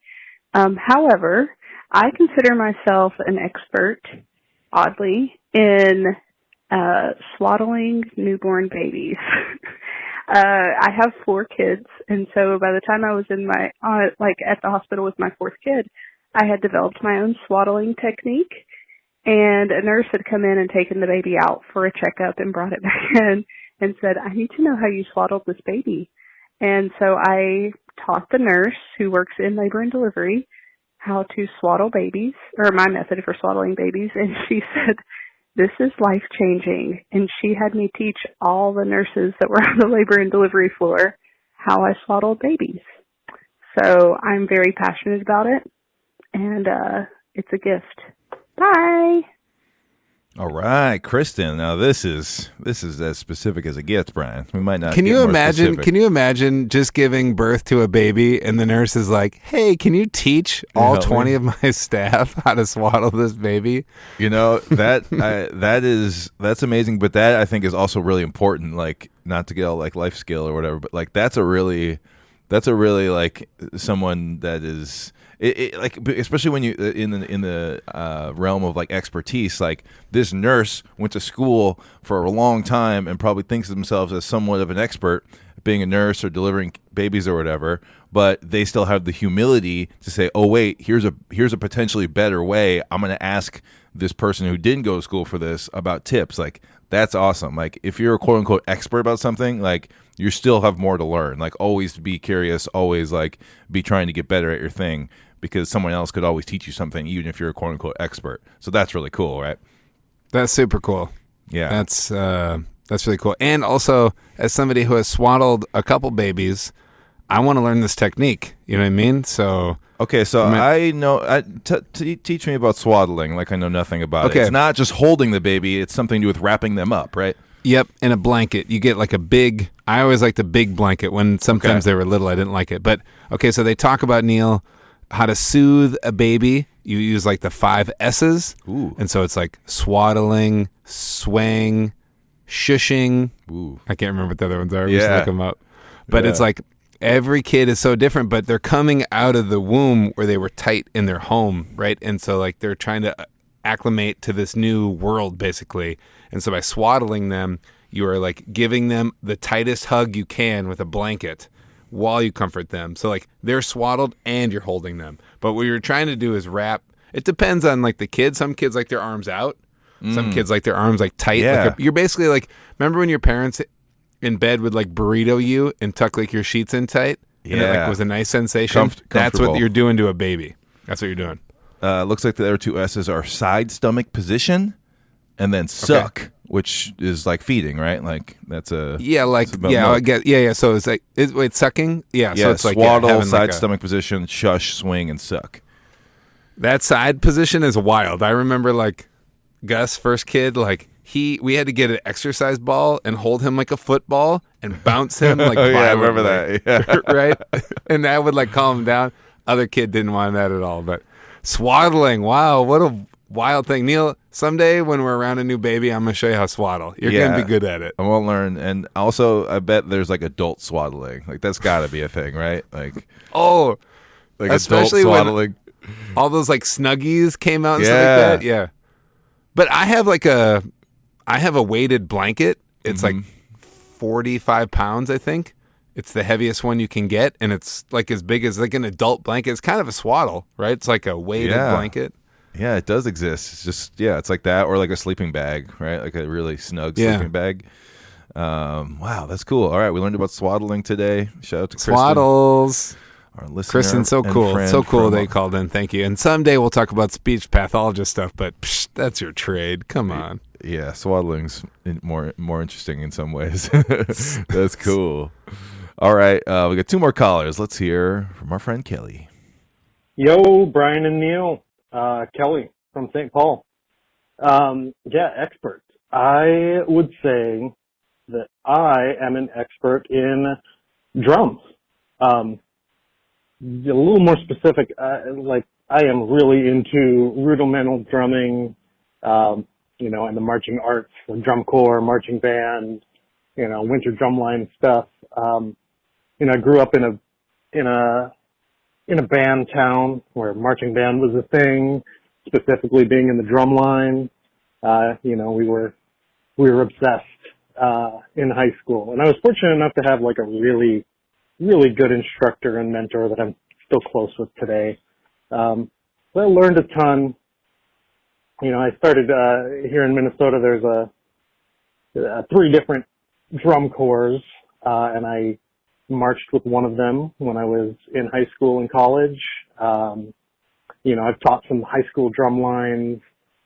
However, I consider myself an expert, oddly, in swaddling newborn babies. I have 4 kids, and so by the time I was in my at the hospital with my 4th kid, I had developed my own swaddling technique, and a nurse had come in and taken the baby out for a checkup and brought it back in and said, I need to know how you swaddled this baby. And so I taught the nurse who works in labor and delivery how to swaddle babies, or my method for swaddling babies, and she said, this is life-changing. And she had me teach all the nurses that were on the labor and delivery floor how I swaddled babies. So I'm very passionate about it, and it's a gift. Bye. All right, Kristen. Now this is as specific as it gets, Brian. We might not. Can get you more imagine? specific. Can you imagine just giving birth to a baby and the nurse is like, "Hey, can you teach all help me? 20 of my staff how to swaddle this baby?" You know that's amazing, but that I think is also really important. Like, not to get all like life skill or whatever, but like that's a really like someone that is. Like, especially when you in the realm of like expertise, like this nurse went to school for a long time and probably thinks of themselves as somewhat of an expert being a nurse or delivering babies or whatever, but they still have the humility to say, oh wait, here's a potentially better way. I'm going to ask this person who didn't go to school for this about tips. Like, that's awesome. Like, if you're a quote unquote expert about something, like, you still have more to learn. Like, always be curious, always like be trying to get better at your thing, because someone else could always teach you something, even if you're a quote unquote expert. So that's really cool, right? That's super cool. Yeah. That's really cool. And also, as somebody who has swaddled a couple babies, I want to learn this technique. You know what I mean? So okay, so I know. Teach me about swaddling. Like, I know nothing about it. Okay. It's not just holding the baby; it's something to do with wrapping them up, right? Yep, in a blanket. You get like a big, I always liked a big blanket. When sometimes they were little, I didn't like it. But okay, so they talk about, Neil, how to soothe a baby. You use like the 5 S's. Ooh. And so it's like swaddling, swaying, shushing. Ooh. I can't remember what the other ones are. We should Yeah. look them up. But it's Yeah. like every kid is so different, but they're coming out of the womb where they were tight in their home, right? And so like they're trying to acclimate to this new world, basically. And so by swaddling them, you are like giving them the tightest hug you can with a blanket, while you comfort them. So like they're swaddled and you're holding them. But what you're trying to do is wrap. It depends on like the kid. Some kids like their arms out. Some kids like their arms like tight. Yeah. Like you're basically like, remember when your parents in bed would like burrito you and tuck like your sheets in tight? And it like was a nice sensation. That's what you're doing to a baby. That's what you're doing. Looks like the other two S's are side stomach position and then suck, which is like feeding, right? Like that's a I get So it's like wait, sucking, so it's like swaddle, side stomach position, shush, swing, and suck. That side position is wild. I remember like Gus, first kid, like we had to get an exercise ball and hold him like a football and bounce him like violently. I remember that. Yeah. Right? And that would like calm him down. Other kid didn't want that at all. But swaddling, wow, what a wild thing. Neil, someday when we're around a new baby, I'm going to show you how to swaddle. You're going to be good at it. I won't learn. And also, I bet there's like adult swaddling. Like that's got to be a thing, right? Like like especially adult swaddling. When all those like Snuggies came out and stuff like that. Yeah. But I have a weighted blanket. It's like 45 pounds, I think. It's the heaviest one you can get, and it's like as big as like an adult blanket. It's kind of a swaddle, right? It's like a weighted blanket. Yeah, it does exist. It's just it's like that, or like a sleeping bag, right? Like a really snug sleeping bag. Wow, that's cool. All right, we learned about swaddling today. Shout out to Kristen. Swaddles. Our listener, Kristen, so cool. So cool they called in. Thank you. And someday we'll talk about speech pathologist stuff, but that's your trade. Come on. Yeah, swaddling's more interesting in some ways. That's cool. All right, we got two more callers. Let's hear from our friend Kelly. Yo, Brian and Neil. Kelly from St. Paul. Expert. I would say that I am an expert in drums. A little more specific, like I am really into rudimental drumming, and the marching arts, the drum corps, marching band, winter drumline stuff. I grew up in a band town where marching band was a thing, specifically being in the drum line. We were obsessed in high school, and I was fortunate enough to have like a really good instructor and mentor that I'm still close with today. So I learned a ton. I started here in Minnesota. There's 3 different drum corps, and I marched with one of them when I was in high school and college. I've taught some high school drum lines.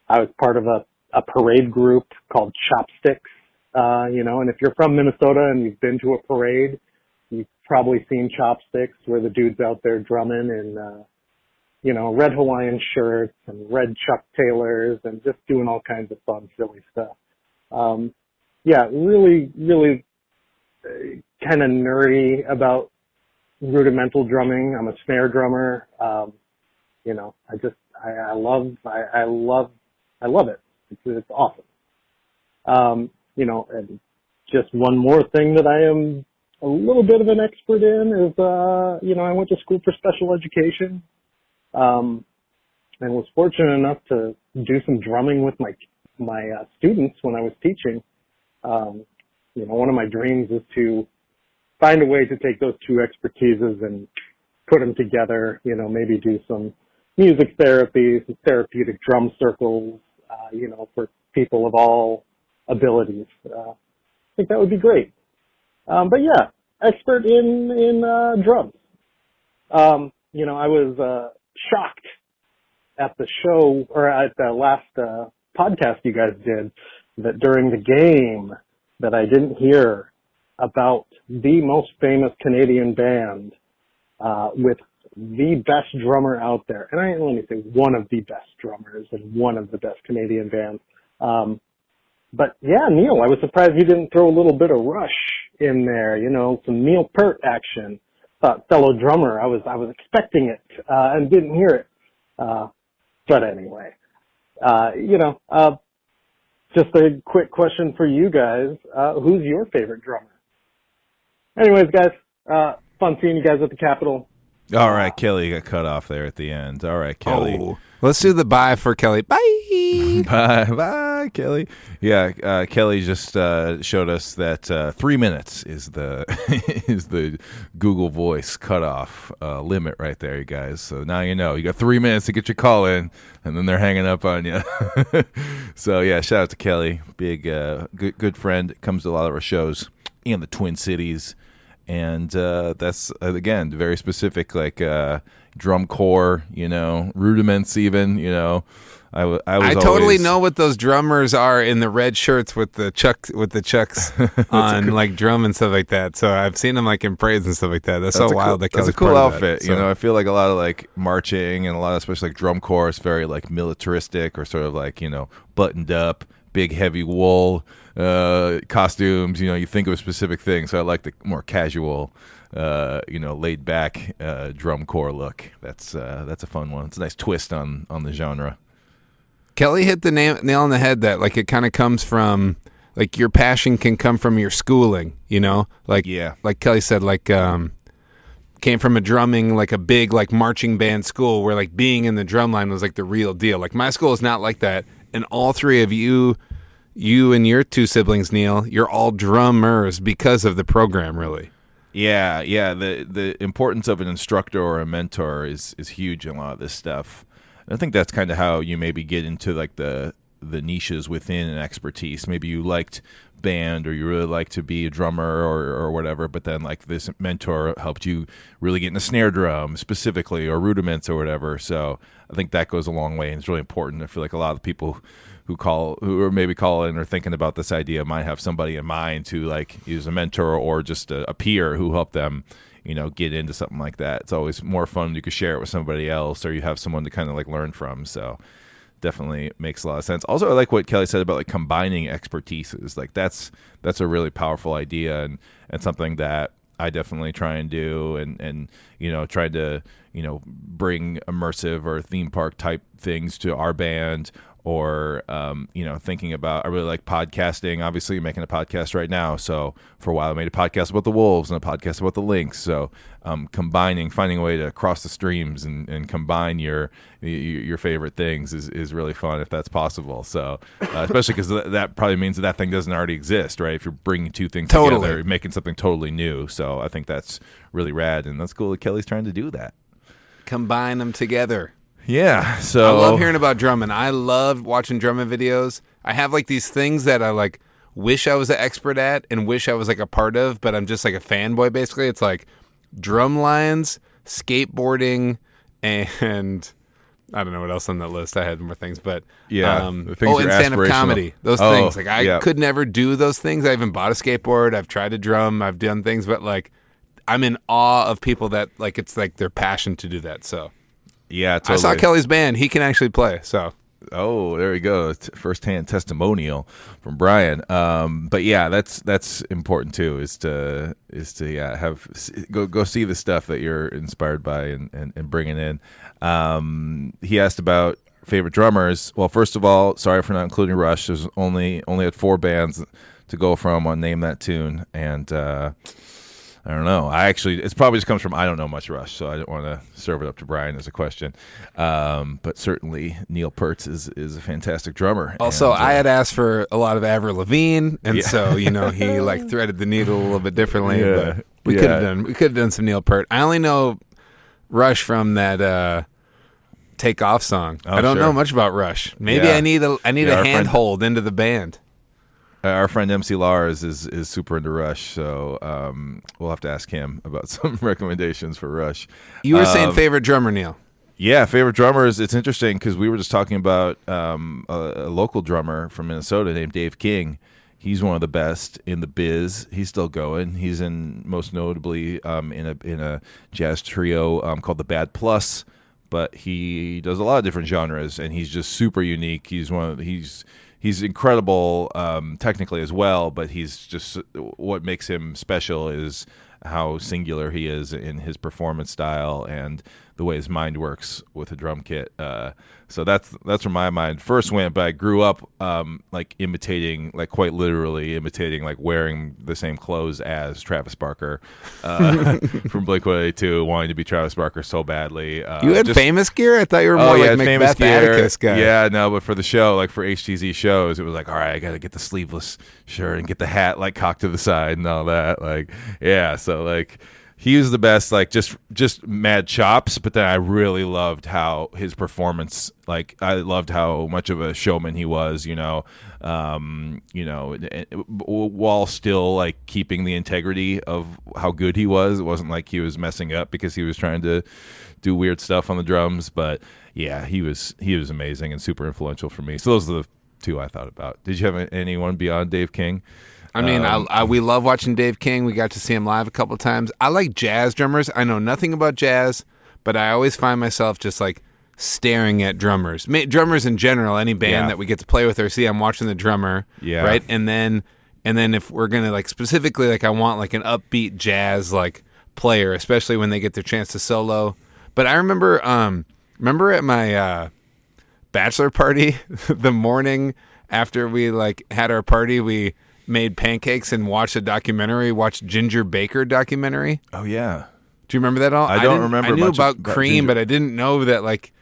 I was part of a parade group called Chopsticks. And if you're from Minnesota and you've been to a parade, you've probably seen Chopsticks, where the dude's out there drumming in, red Hawaiian shirts and red Chuck Taylors and just doing all kinds of fun, silly stuff. Really, really kind of nerdy about rudimental drumming. I'm a snare drummer. I love it. It's awesome. And just one more thing that I am a little bit of an expert in is, I went to school for special education, and was fortunate enough to do some drumming with my students when I was teaching. One of my dreams is to find a way to take those two expertises and put them together, maybe do some music therapy, some therapeutic drum circles, for people of all abilities. I think that would be great. Expert in drums. I was shocked at the show, or at the last podcast you guys did, that during the game that I didn't hear about the most famous Canadian band with the best drummer out there. And I let me say one of the best drummers and one of the best Canadian bands. Neil, I was surprised you didn't throw a little bit of Rush in there, some Neil Peart action. Fellow drummer, I was expecting it and didn't hear it. But anyway, just a quick question for you guys. Who's your favorite drummer? Anyways, guys, fun seeing you guys at the Capitol. All right, Kelly got cut off there at the end. All right, Kelly. Oh, let's do the bye for Kelly. Bye. Bye, Kelly. Yeah, Kelly just showed us that 3 minutes is the is the Google Voice cutoff limit right there, you guys. So now you know. You got 3 minutes to get your call in, and then they're hanging up on you. So yeah, shout out to Kelly, big good friend. Comes to a lot of our shows in the Twin Cities. And that's, again, very specific, like drum corps, rudiments even, I totally know what those drummers are in the red shirts with the chucks on like drum and stuff like that. So I've seen them like in parades and stuff like that. That's so wild. That's a cool outfit. I feel like a lot of like marching and a lot of, especially like drum corps, is very like militaristic or sort of like, buttoned up, big heavy wool costumes. You think of a specific thing. So I like the more casual, laid back drum corps look. That's a fun one. It's a nice twist on the genre. Kelly hit the nail on the head that like it kind of comes from like your passion can come from your schooling. Like Kelly said, like came from a drumming, like a big like marching band school where like being in the drum line was like the real deal. Like my school is not like that, and all three of you and your two siblings, Neil, you're all drummers because of the program, really. Yeah. The importance of an instructor or a mentor is huge in a lot of this stuff. And I think that's kind of how you maybe get into like the niches within an expertise. Maybe you liked band or you really like to be a drummer or whatever, but then like this mentor helped you really get into snare drum specifically or rudiments or whatever. So I think that goes a long way, and it's really important. I feel like a lot of people who are maybe calling or thinking about this idea might have somebody in mind to like use a mentor or just a peer who helped them, get into something like that. It's always more fun when you can share it with somebody else or you have someone to kind of like learn from. So definitely makes a lot of sense. Also, I like what Kelly said about like combining expertises. Like that's a really powerful idea and something that I definitely try and do and try to, bring immersive or theme park type things to our band. Or, thinking about, I really like podcasting. Obviously, making a podcast right now. So for a while, I made a podcast about the Wolves and a podcast about the Lynx. So finding a way to cross the streams and combine your favorite things is really fun if that's possible. So especially because that probably means that thing doesn't already exist, right? If you're bringing two things together, you're making something totally new. So I think that's really rad. And that's cool that Kelly's trying to do that. Combine them together. Yeah, so I love hearing about drumming. I love watching drumming videos. I have like these things that I like wish I was an expert at and wish I was like a part of, but I'm just like a fanboy basically. It's like drum lines, skateboarding, and I don't know what else on that list. I had more things, but and stand-up comedy. Those things. Like I could never do those things. I even bought a skateboard. I've tried to drum. I've done things, but like I'm in awe of people that like it's like their passion to do that. So yeah, totally. I saw Kelly's band. He can actually play. So there we go. First-hand testimonial from Brian. But yeah, that's important too. Is to go see the stuff that you're inspired by and bringing in. He asked about favorite drummers. Well, first of all, sorry for not including Rush. There's only had 4 bands to go from on Name That Tune, and I don't know. It probably just comes from I don't know much Rush, so I didn't want to serve it up to Brian as a question. But certainly Neil Peartz is a fantastic drummer. Also, I had asked for a lot of Avril Lavigne, and so he like threaded the needle a little bit differently. But we could have done some Neil Peart. I only know Rush from that Take Off song. I don't know much about Rush. Maybe I need a handhold into the band. Our friend MC Lars is super into Rush, so we'll have to ask him about some recommendations for Rush. You were saying favorite drummer, Neil. Yeah, favorite drummers. It's interesting because we were just talking about a local drummer from Minnesota named Dave King. He's one of the best in the biz. He's still going. He's most notably in a jazz trio called the Bad Plus, but he does a lot of different genres, and he's just super unique. He's incredible technically as well, but he's just what makes him special is how singular he is in his performance style and the way his mind works with a drum kit. So that's where my mind first went. But I grew up like imitating, like quite literally imitating, like wearing the same clothes as Travis Barker from Blink-182, wanting to be Travis Barker so badly. You had famous gear? I thought you were more like Macbeth Atticus guy. Yeah, no, but for the show, like for HTZ shows, it was like, all right, I got to get the sleeveless shirt and get the hat like cocked to the side and all that. Like, yeah, so like he was the best, like just mad chops. But then I really loved how his performance, like I loved how much of a showman he was, while still like keeping the integrity of how good he was. It wasn't like he was messing up because he was trying to do weird stuff on the drums. But yeah, he was amazing and super influential for me. So those are the two I thought about. Did you have anyone beyond Dave King? I mean, we love watching Dave King. We got to see him live a couple of times. I like jazz drummers. I know nothing about jazz, but I always find myself just like staring at drummers. Drummers in general, any band that we get to play with or see, I'm watching the drummer, right? And then if we're gonna like specifically, like I want like an upbeat jazz like player, especially when they get their chance to solo. But I remember at my bachelor party, the morning after we like had our party, we made pancakes and watched Ginger Baker documentary. Oh yeah. Do you remember that all? I don't remember. I knew much about Cream, Ginger. but I didn't know that like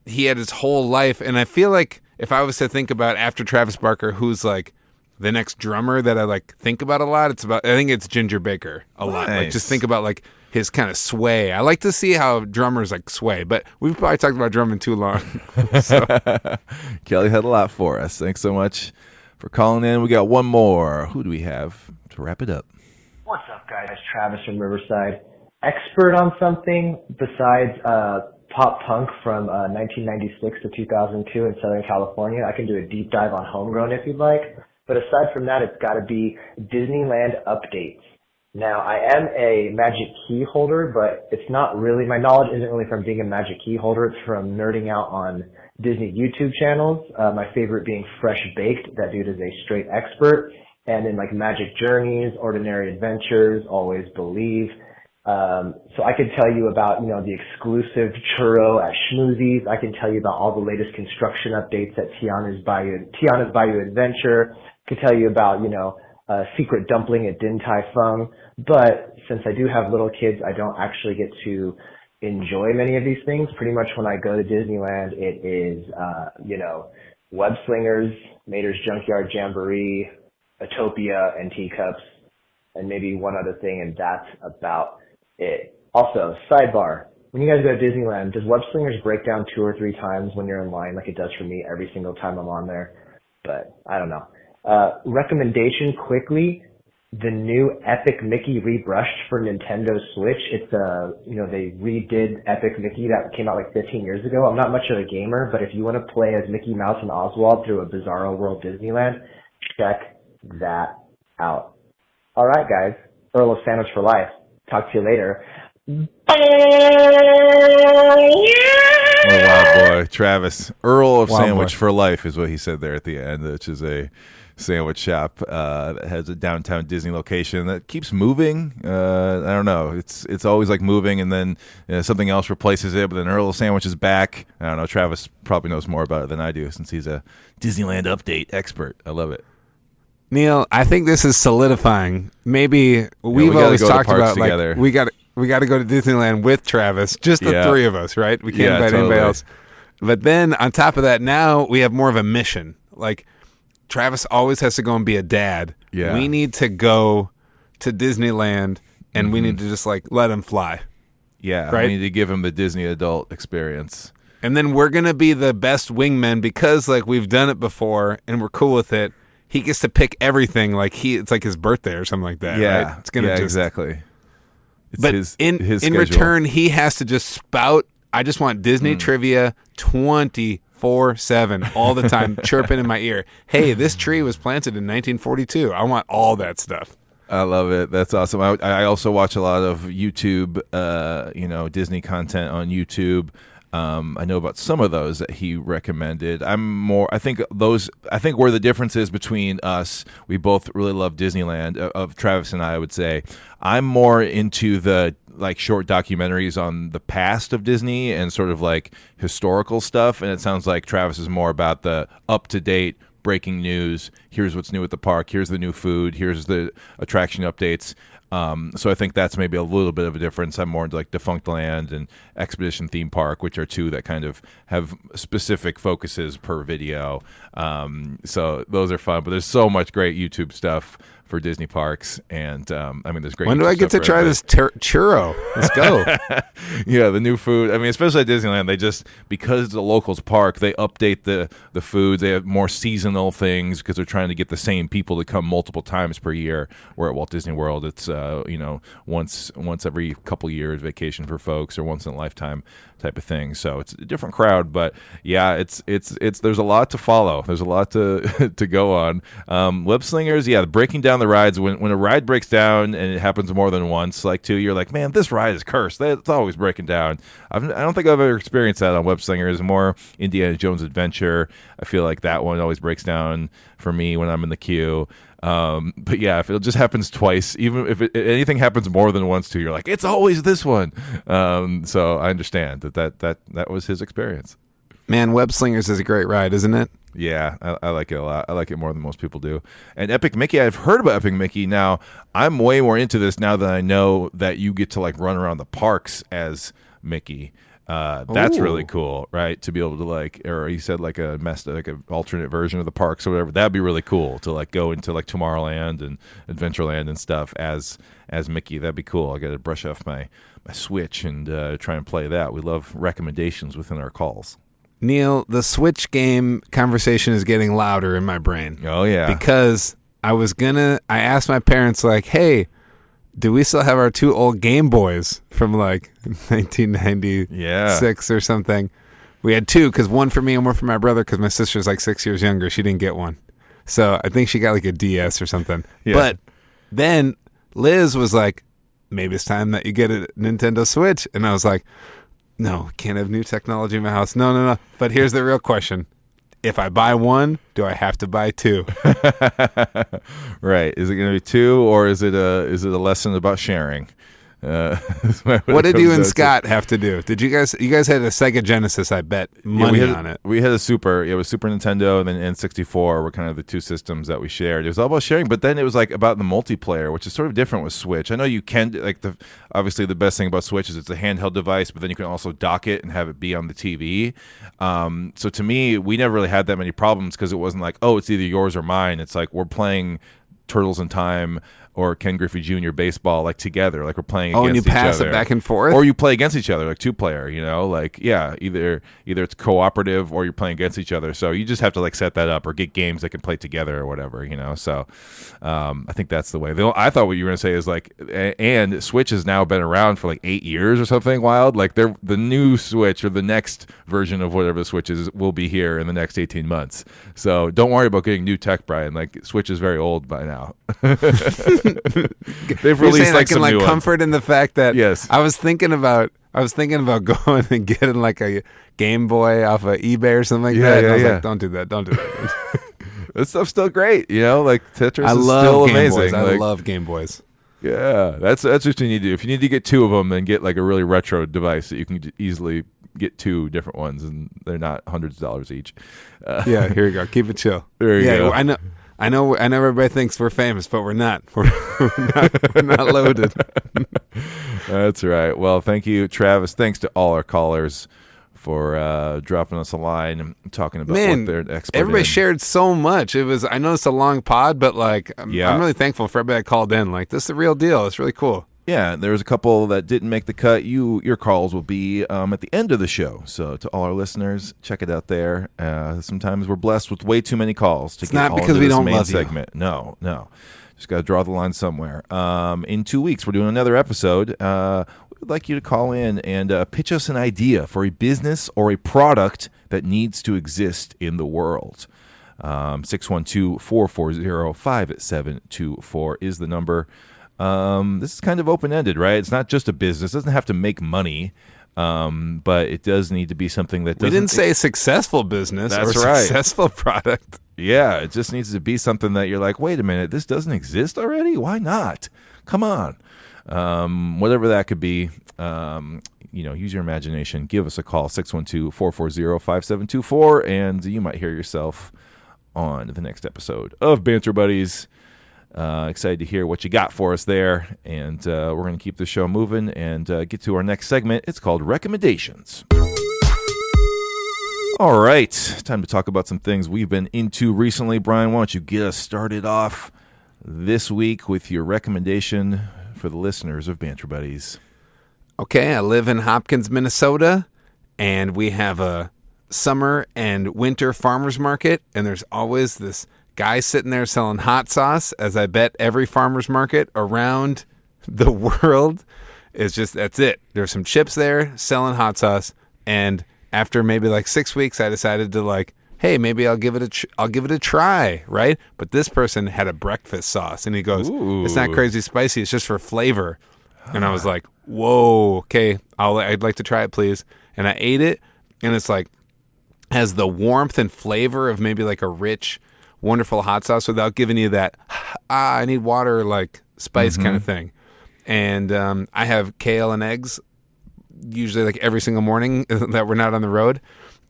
he had his whole life. And I feel like if I was to think about after Travis Barker, who's like the next drummer that I like think about a lot, I think it's Ginger Baker a lot. Like just think about like his kind of sway. I like to see how drummers like sway, but we've probably talked about drumming too long. So. Kelly had a lot for us. Thanks so much for calling in. We got one more. Who do we have to wrap it up? What's up, guys? Travis from Riverside. Expert on something besides pop punk from 1996 to 2002 in Southern California. I can do a deep dive on Homegrown if you'd like. But aside from that, it's got to be Disneyland updates. Now, I am a Magic Key holder, but it's not really, my knowledge isn't really from being a Magic Key holder. It's from nerding out on Disney YouTube channels. My favorite being Fresh Baked. That dude is a straight expert. And then like Magic Journeys, Ordinary Adventures, Always Believe. So I could tell you about, the exclusive churro at Schmoozies. I can tell you about all the latest construction updates at Tiana's Bayou Adventure. I could tell you about, secret dumpling at Din Tai Fung. But since I do have little kids, I don't actually get to enjoy many of these things. Pretty much when I go to Disneyland, it is, Web Slingers, Mater's Junkyard Jamboree, Utopia, and Teacups, and maybe one other thing, and that's about it. Also, sidebar, when you guys go to Disneyland, does Web Slingers break down 2 or 3 times when you're in line like it does for me every single time I'm on there? But I don't know. Recommendation quickly, the new Epic Mickey rebrushed for Nintendo Switch. It's they redid Epic Mickey that came out like 15 years ago. I'm not much of a gamer, but if you want to play as Mickey Mouse and Oswald through a Bizarro World Disneyland, check that out. All right, guys. Earl of Sandwich for life. Talk to you later. Oh, wow, boy. Travis. Earl of Sandwich boy. for life is what he said there at the end, which is a sandwich shop that has a downtown Disney location that keeps moving. I don't know. It's always like moving, and then something else replaces it, but then Earl of Sandwich is back. I don't know. Travis probably knows more about it than I do since he's a Disneyland update expert. I love it. Neil, I think this is solidifying. Maybe we've always talked about together. Like we got to go to Disneyland with Travis, just the 3 of us, right? We can't invite anybody else. But then on top of that, now we have more of a mission. Like Travis always has to go and be a dad. Yeah. We need to go to Disneyland and we need to just like let him fly. Yeah, right? we need to give him the Disney adult experience. And then we're going to be the best wingmen because like we've done it before and we're cool with it. He gets to pick everything it's like his birthday or something like that. Yeah, right? It's gonna exactly. It's but his in schedule. return, he has to just spout. I just want Disney trivia 24/7 all the time, chirping in my ear. Hey, this tree was planted in 1942. I want all that stuff. I love it. That's awesome. I also watch a lot of YouTube, Disney content on YouTube. I know about some of those that he recommended. I think where the difference is between us, we both really love Disneyland, of Travis and I would say. I'm more into the like short documentaries on the past of Disney and sort of like historical stuff. And it sounds like Travis is more about the up-to-date breaking news. Here's what's new at the park. Here's the new food. Here's the attraction updates. So I think that's maybe a little bit of a difference. I'm more into like Defunct Land and Expedition Theme Park, which are two that kind of have specific focuses per video. So those are fun, but there's so much great YouTube stuff for Disney parks, and I mean, there's great. When do YouTube I get stuff to for try everybody. this churro? Let's go. Yeah, the new food. I mean, especially at Disneyland, they just, because it's a locals park, they update the foods. They have more seasonal things because they're trying to get the same people to come multiple times per year. Where at Walt Disney World, it's once every couple years vacation for folks, or once in a lifetime type of thing. So it's a different crowd, but yeah, it's there's a lot to follow. There's a lot to to go on. Web slingers, yeah, breaking down the rides. When a ride breaks down and it happens more than once, like two, you're like, man, this ride is cursed. It's always breaking down. I don't think I've ever experienced that on Web slingers. More Indiana Jones Adventure. I feel like that one always breaks down for me when I'm in the queue. But yeah, if it just happens twice, even if anything happens more than once too, you're like, it's always this one. So I understand that was his experience. Man, Web Slingers is a great ride, isn't it? Yeah, I like it a lot. I like it more than most people do. And Epic Mickey, I've heard about Epic Mickey. Now, I'm way more into this now that I know that you get to like run around the parks as Mickey. That's really cool, right? To be able to like, or he said like an alternate version of the parks or whatever. That'd be really cool to like go into like Tomorrowland and Adventureland and stuff as Mickey. That'd be cool. I got to brush off my Switch and try and play that. We love recommendations within our calls. Neil, the Switch game conversation is getting louder in my brain. Oh yeah, because I asked my parents like, hey, do we still have our two old Game Boys from like 1996 or something? We had two, because one for me and one for my brother, because my sister's like 6 years younger. She didn't get one. So I think she got like a DS or something. Yeah. But then Liz was like, maybe it's time that you get a Nintendo Switch. And I was like, no, can't have new technology in my house. No. But here's the real question. If I buy one, do I have to buy two? Right. Is it going to be two, or is it a lesson about sharing? What did you and Scott have to do? Did you guys had a Sega Genesis, I bet, money on it. We had a Super. It was Super Nintendo and then N64 were kind of the two systems that we shared. It was all about sharing, but then it was like about the multiplayer, which is sort of different with Switch. I know you can, like, obviously the best thing about Switch is it's a handheld device, but then you can also dock it and have it be on the TV. So to me, we never really had that many problems because it wasn't like, oh, it's either yours or mine. It's like we're playing Turtles in Time or Ken Griffey Jr. baseball, like together, like we're playing against each other. Oh, and you pass it back and forth? Or you play against each other, like two-player, like, yeah, either it's cooperative or you're playing against each other. So you just have to like set that up or get games that can play together or whatever, So I think that's the way. I thought what you were going to say is like, and Switch has now been around for like 8 years or something wild. Like the new Switch or the next version of whatever the Switch is will be here in the next 18 months. So don't worry about getting new tech, Brian. Like Switch is very old by now. They've released like some new comfort ones. in the fact that yes. I was thinking about going and getting like a Game Boy off of eBay or something like that. And I was like, don't do that. That stuff's still great, like Tetris I is love still Game amazing. Boys. I love Game Boys. Yeah, that's what you need to do. If you need to get two of them, then get like a really retro device that you can easily get two different ones, and they're not hundreds of dollars each. Yeah, here you go. Keep it chill. There you go. I know everybody thinks we're famous, but we're not. We're not loaded. That's right. Well, thank you, Travis. Thanks to all our callers for dropping us a line and talking about what they're expert everybody in. shared so much. I know it's a long pod, but like I'm really thankful for everybody that called in. Like, this is the real deal. It's really cool. Yeah, there was a couple that didn't make the cut. Your calls will be at the end of the show. So to all our listeners, check it out there. Sometimes we're blessed with way too many calls to it's get not all because into we this don't main love segment. You. No. Just got to draw the line somewhere. In 2 weeks, we're doing another episode. We'd like you to call in and pitch us an idea for a business or a product that needs to exist in the world. 612-440-5724 is the number. This is kind of open-ended, right? It's not just a business. It doesn't have to make money. But it does need to be something that We doesn't. didn't say successful business That's or right. successful product. Yeah, it just needs to be something that you're like, wait a minute, this doesn't exist already? Why not? Come on. Whatever that could be, use your imagination. Give us a call, 612-440-5724, and you might hear yourself on the next episode of Banter Buddies. Excited to hear what you got for us there, and we're going to keep the show moving and get to our next segment. It's called Recommendations. All right, time to talk about some things we've been into recently. Brian, why don't you get us started off this week with your recommendation for the listeners of Banter Buddies? Okay, I live in Hopkins, Minnesota, and we have a summer and winter farmers market, and there's always this guy sitting there selling hot sauce, as I bet every farmers market around the world is just, that's it. There's some chips there selling hot sauce, and after maybe like 6 weeks, I decided to like, hey, maybe I'll give it a try, right? But this person had a breakfast sauce, and he goes, Ooh. It's not crazy spicy, it's just for flavor. And I was like, whoa, okay, I'd like to try it, please. And I ate it, and it's like, has the warmth and flavor of maybe like a rich, wonderful hot sauce without giving you that, I need water, like spice kind of thing. And I have kale and eggs usually like every single morning that we're not on the road.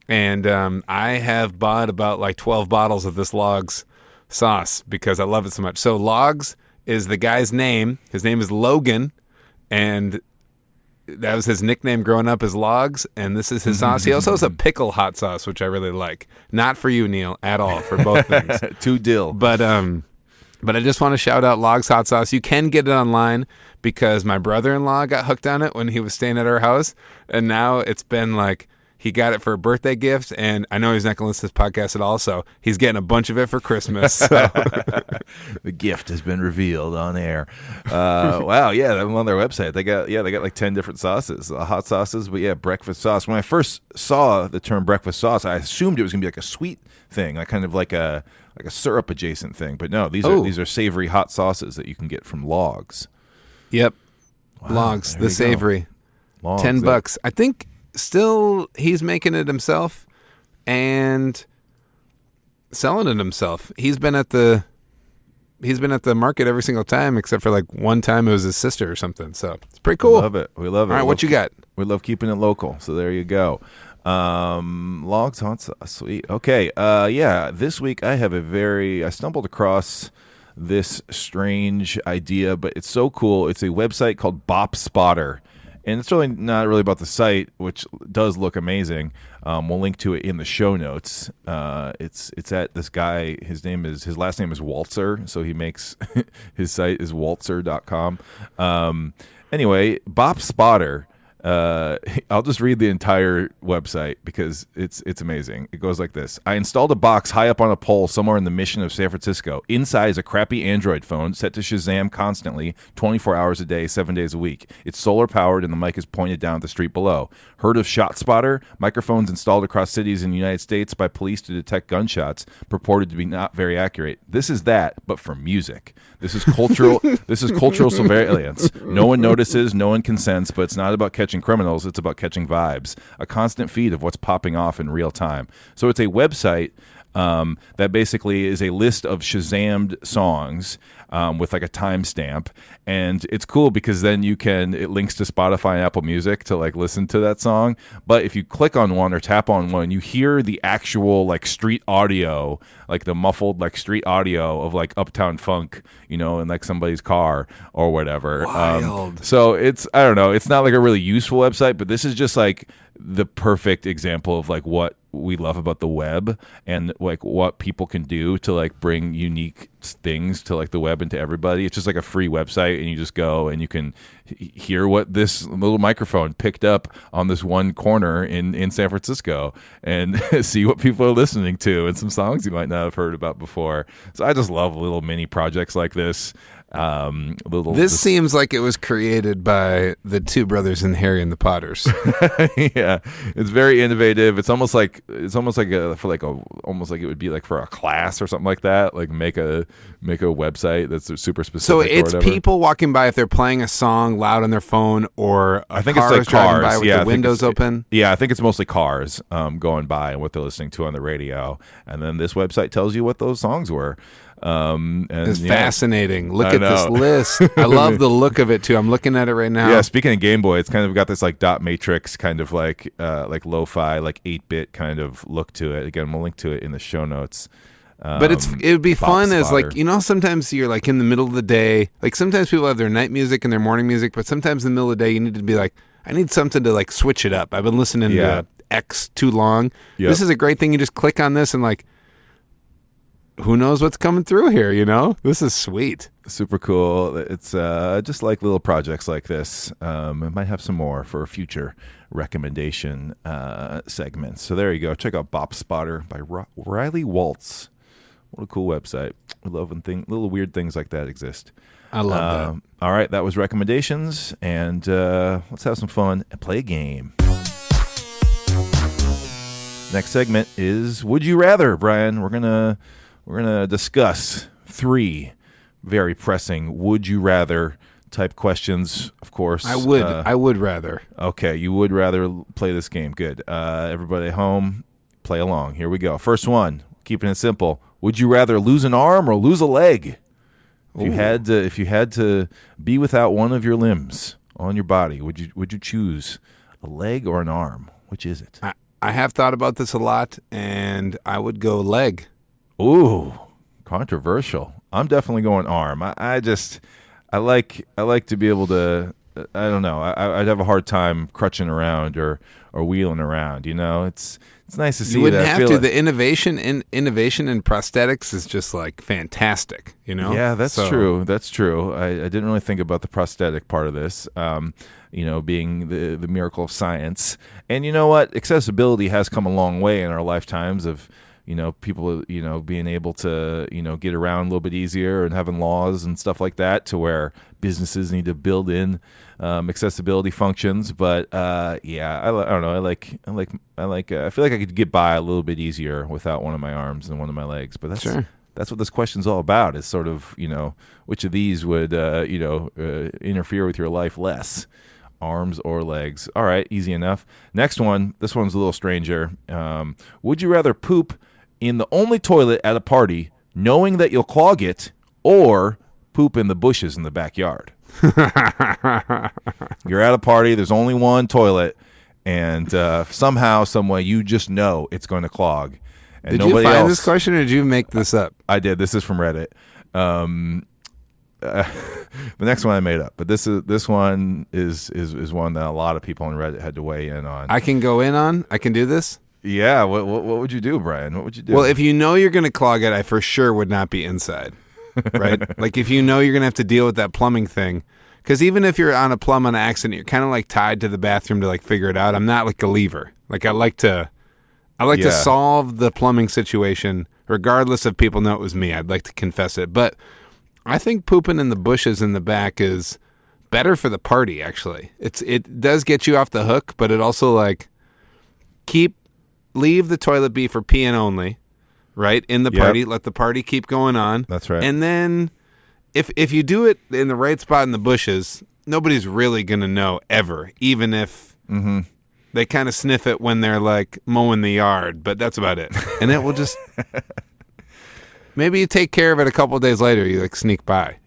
And I have bought about like 12 bottles of this Logs sauce because I love it so much. So Logs is the guy's name. His name is Logan, and that was his nickname growing up, is Logs, and this is his sauce. He also has a pickle hot sauce, which I really like. Not for you, Neil, at all, for both things. Two dill. But I just want to shout out Logs hot sauce. You can get it online because my brother-in-law got hooked on it when he was staying at our house, and now it's been like, he got it for a birthday gift, and I know he's not going to listen to this podcast at all, so he's getting a bunch of it for Christmas. So. The gift has been revealed on air. Wow, yeah, I'm on their website. They got like 10 different sauces, hot sauces, but yeah, breakfast sauce. When I first saw the term breakfast sauce, I assumed it was going to be like a sweet thing, like kind of like a syrup adjacent thing. But no, these are savory hot sauces that you can get from Logs. Yep, Wow, Logs, there the you savory, go. Logs, $10. I think. Still, he's making it himself and selling it himself. He's been at the market every single time, except for like one time it was his sister or something. So it's pretty cool. We love it. All right, what you got? We love keeping it local. So there you go. Logs hot sauce, sweet. Okay, this week I stumbled across this strange idea, but it's so cool. It's a website called Bop Spotter. And it's really not really about the site, which does look amazing. We'll link to it in the show notes. It's at this guy. His last name is Waltzer, so he makes his site is waltzer.com. Anyway, Bop Spotter. I'll just read the entire website because it's amazing. It goes like this. I installed a box high up on a pole somewhere in the Mission of San Francisco. Inside is a crappy Android phone set to Shazam constantly, 24 hours a day, 7 days a week. It's solar powered and the mic is pointed down at the street below. Heard of ShotSpotter? Microphones installed across cities in the United States by police to detect gunshots, purported to be not very accurate. This is that, but for music. This is cultural. This is cultural surveillance. No one notices, no one consents, but it's not about catching criminals. It's about catching vibes. A constant feed of what's popping off in real time. So it's a website that basically is a list of Shazammed songs with like a timestamp, and it's cool because then it links to Spotify and Apple Music to like listen to that song. But if you click on one or tap on one, you hear the actual like street audio, like the muffled like street audio of like Uptown Funk, in like somebody's car or whatever. Wild. So I don't know, it's not like a really useful website, but this is just like the perfect example of like what we love about the web and like what people can do to like bring unique things to like the web and to everybody. It's just like a free website, and you just go and you can hear what this little microphone picked up on this one corner in San Francisco and see what people are listening to and some songs you might not have heard about before. So I just love little mini projects like this. This seems like it was created by the two brothers in Harry and the Potters. Yeah, it's very innovative. It's almost like almost like it would be like for a class or something like that. Like make a website that's super specific. So or it's whatever. people walking by if they're playing a song loud on their phone, or I think it's like driving cars. by with Yeah, the windows open. Yeah, I think it's mostly cars going by and what they're listening to on the radio, and then this website tells you what those songs were. It's fascinating. Look at this list. I love the look of it too. I'm looking at it right now. Yeah, speaking of Game Boy, it's kind of got this like dot matrix kind of like lo-fi, like 8-bit kind of look to it. Again, we'll link to it in the show notes. But it would be fun as like, sometimes you're like in the middle of the day. Like sometimes people have their night music and their morning music, but sometimes in the middle of the day you need to be like, I need something to like switch it up. I've been listening to X too long. Yep. This is a great thing. You just click on this and like, who knows what's coming through here, This is sweet. Super cool. It's just like little projects like this. I might have some more for future recommendation segments. So there you go. Check out Bop Spotter by Riley Waltz. What a cool website. We love when little weird things like that exist. I love that. All right, that was recommendations, and let's have some fun and play a game. Next segment is Would You Rather, Brian. We're gonna discuss 3 very pressing would you rather type questions. Of course, I would rather. Okay, you would rather play this game. Good. Everybody at home, play along. Here we go. First one. Keeping it simple. Would you rather lose an arm or lose a leg? If you had to be without one of your limbs on your body, would you choose a leg or an arm? Which is it? I have thought about this a lot, and I would go leg. Ooh, controversial. I'm definitely going arm. I like to be able to. I don't know. I'd have a hard time crutching around or wheeling around. It's nice to see. You wouldn't have to. Like, the innovation in prosthetics is just like fantastic. Yeah, that's true. That's true. I didn't really think about the prosthetic part of this. Being the miracle of science. And you know what? Accessibility has come a long way in our lifetimes of. People, being able to, get around a little bit easier and having laws and stuff like that to where businesses need to build in accessibility functions. But I don't know. I feel like I could get by a little bit easier without one of my arms and one of my legs. But that's what this question's all about. Is sort of, which of these would, interfere with your life less. Arms or legs. All right, easy enough. Next one. This one's a little stranger. Would you rather poop in the only toilet at a party, knowing that you'll clog it, or poop in the bushes in the backyard? You're at a party. There's only one toilet, and somehow, some way, you just know it's going to clog. And did you find this question, or did you make this up? I did. This is from Reddit. The next one I made up, but this one is one that a lot of people on Reddit had to weigh in on. I can go in on. I can do this. Yeah. What would you do, Brian? What would you do? Well, if you know you're going to clog it, I for sure would not be inside. Right? Like if you know you're going to have to deal with that plumbing thing, because even if you're on a plumb on an accident, you're kind of like tied to the bathroom to like figure it out. I'm not like a lever. Like I like to solve the plumbing situation, regardless if people know it was me. I'd like to confess it, but. I think pooping in the bushes in the back is better for the party, actually. It does get you off the hook, but it also like leave the toilet be for peeing only, right? In the party, let the party keep going on. That's right. And then if you do it in the right spot in the bushes, nobody's really going to know ever, even if they kind of sniff it when they're like mowing the yard, but that's about it. And it will just... Maybe you take care of it a couple of days later. You like sneak by,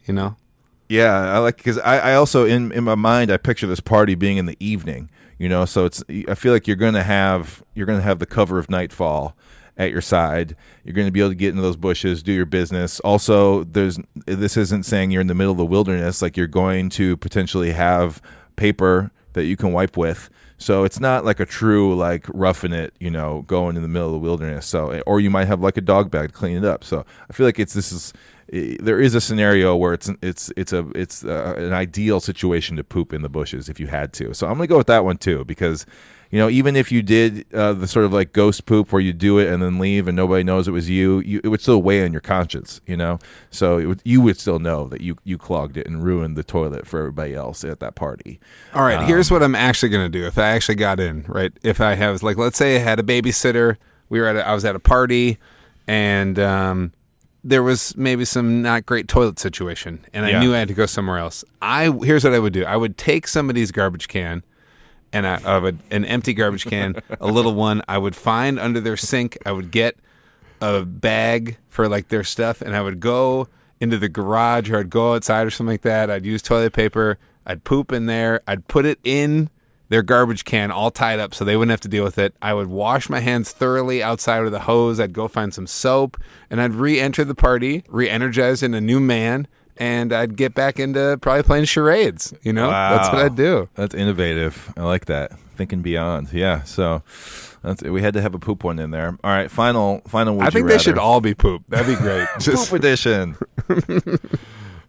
Yeah, I like because I also in my mind I picture this party being in the evening, So I feel like you're gonna have the cover of nightfall at your side. You're gonna be able to get into those bushes, do your business. Also, this isn't saying you're in the middle of the wilderness. Like you're going to potentially have paper that you can wipe with. So it's not like a true like roughing it, going in the middle of the wilderness. So or you might have like a dog bag to clean it up. So I feel like it's there is a scenario where it's an ideal situation to poop in the bushes if you had to. So I'm gonna go with that one too, because even if you did the sort of like ghost poop where you do it and then leave and nobody knows it was you, it would still weigh on your conscience, So you would still know that you clogged it and ruined the toilet for everybody else at that party. All right, here's what I'm actually going to do if I actually got in, right? If I have, like, let's say I had a babysitter, I was at a party, and there was maybe some not great toilet situation, and I knew I had to go somewhere else. Here's what I would do. I would take somebody's garbage can, and an empty garbage can, a little one. I would find under their sink. I would get a bag for like their stuff, and I would go into the garage, or I'd go outside or something like that. I'd use toilet paper. I'd poop in there. I'd put it in their garbage can, all tied up, so they wouldn't have to deal with it. I would wash my hands thoroughly outside with a hose. I'd go find some soap, and I'd re-enter the party, re-energized in a new man. And I'd get back into probably playing charades, Wow. That's what I'd do. That's innovative. I like that. Thinking beyond. Yeah. So we had to have a poop one in there. All right. Final would I think they should all be poop. That'd be great. Poop edition.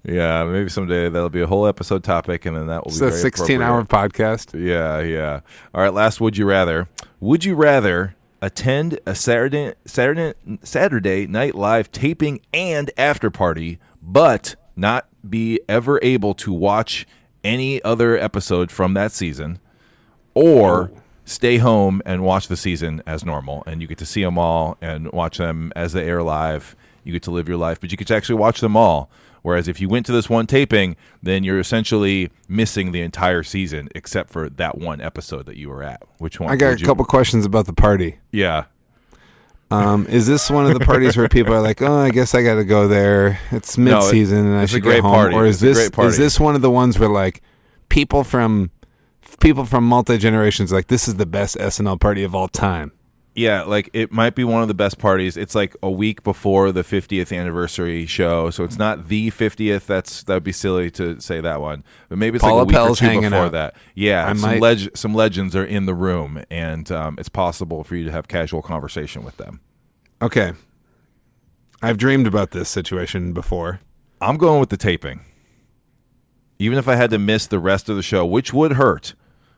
Yeah. Maybe someday that'll be a whole episode topic, and then that will be a 16-hour podcast. Yeah. All right. Last would you rather. Would you rather attend a Saturday Night Live taping and after party, but not be ever able to watch any other episode from that season, or stay home and watch the season as normal, and you get to see them all and watch them as they air live? You get to live your life, but you get to actually watch them all. Whereas if you went to this one taping, then you're essentially missing the entire season except for that one episode that you were at. Which one? I got a couple questions about the party. Yeah. Is this one of the parties where people are like, "Oh, I guess I got to go there. It's mid-season and I should get home"? Party. Or is this one of the ones where like people from multi-generations like, this is the best SNL party of all time? Yeah, like it might be one of the best parties. It's like a week before the 50th anniversary show, so it's not the 50th. That would be silly to say that one, but maybe it's Paula like a week Pell's or two hanging before out. that. Yeah, some legends are in the room, and it's possible for you to have casual conversation with them. Okay, I've dreamed about this situation before. I'm going with the taping, even if I had to miss the rest of the show, which would hurt.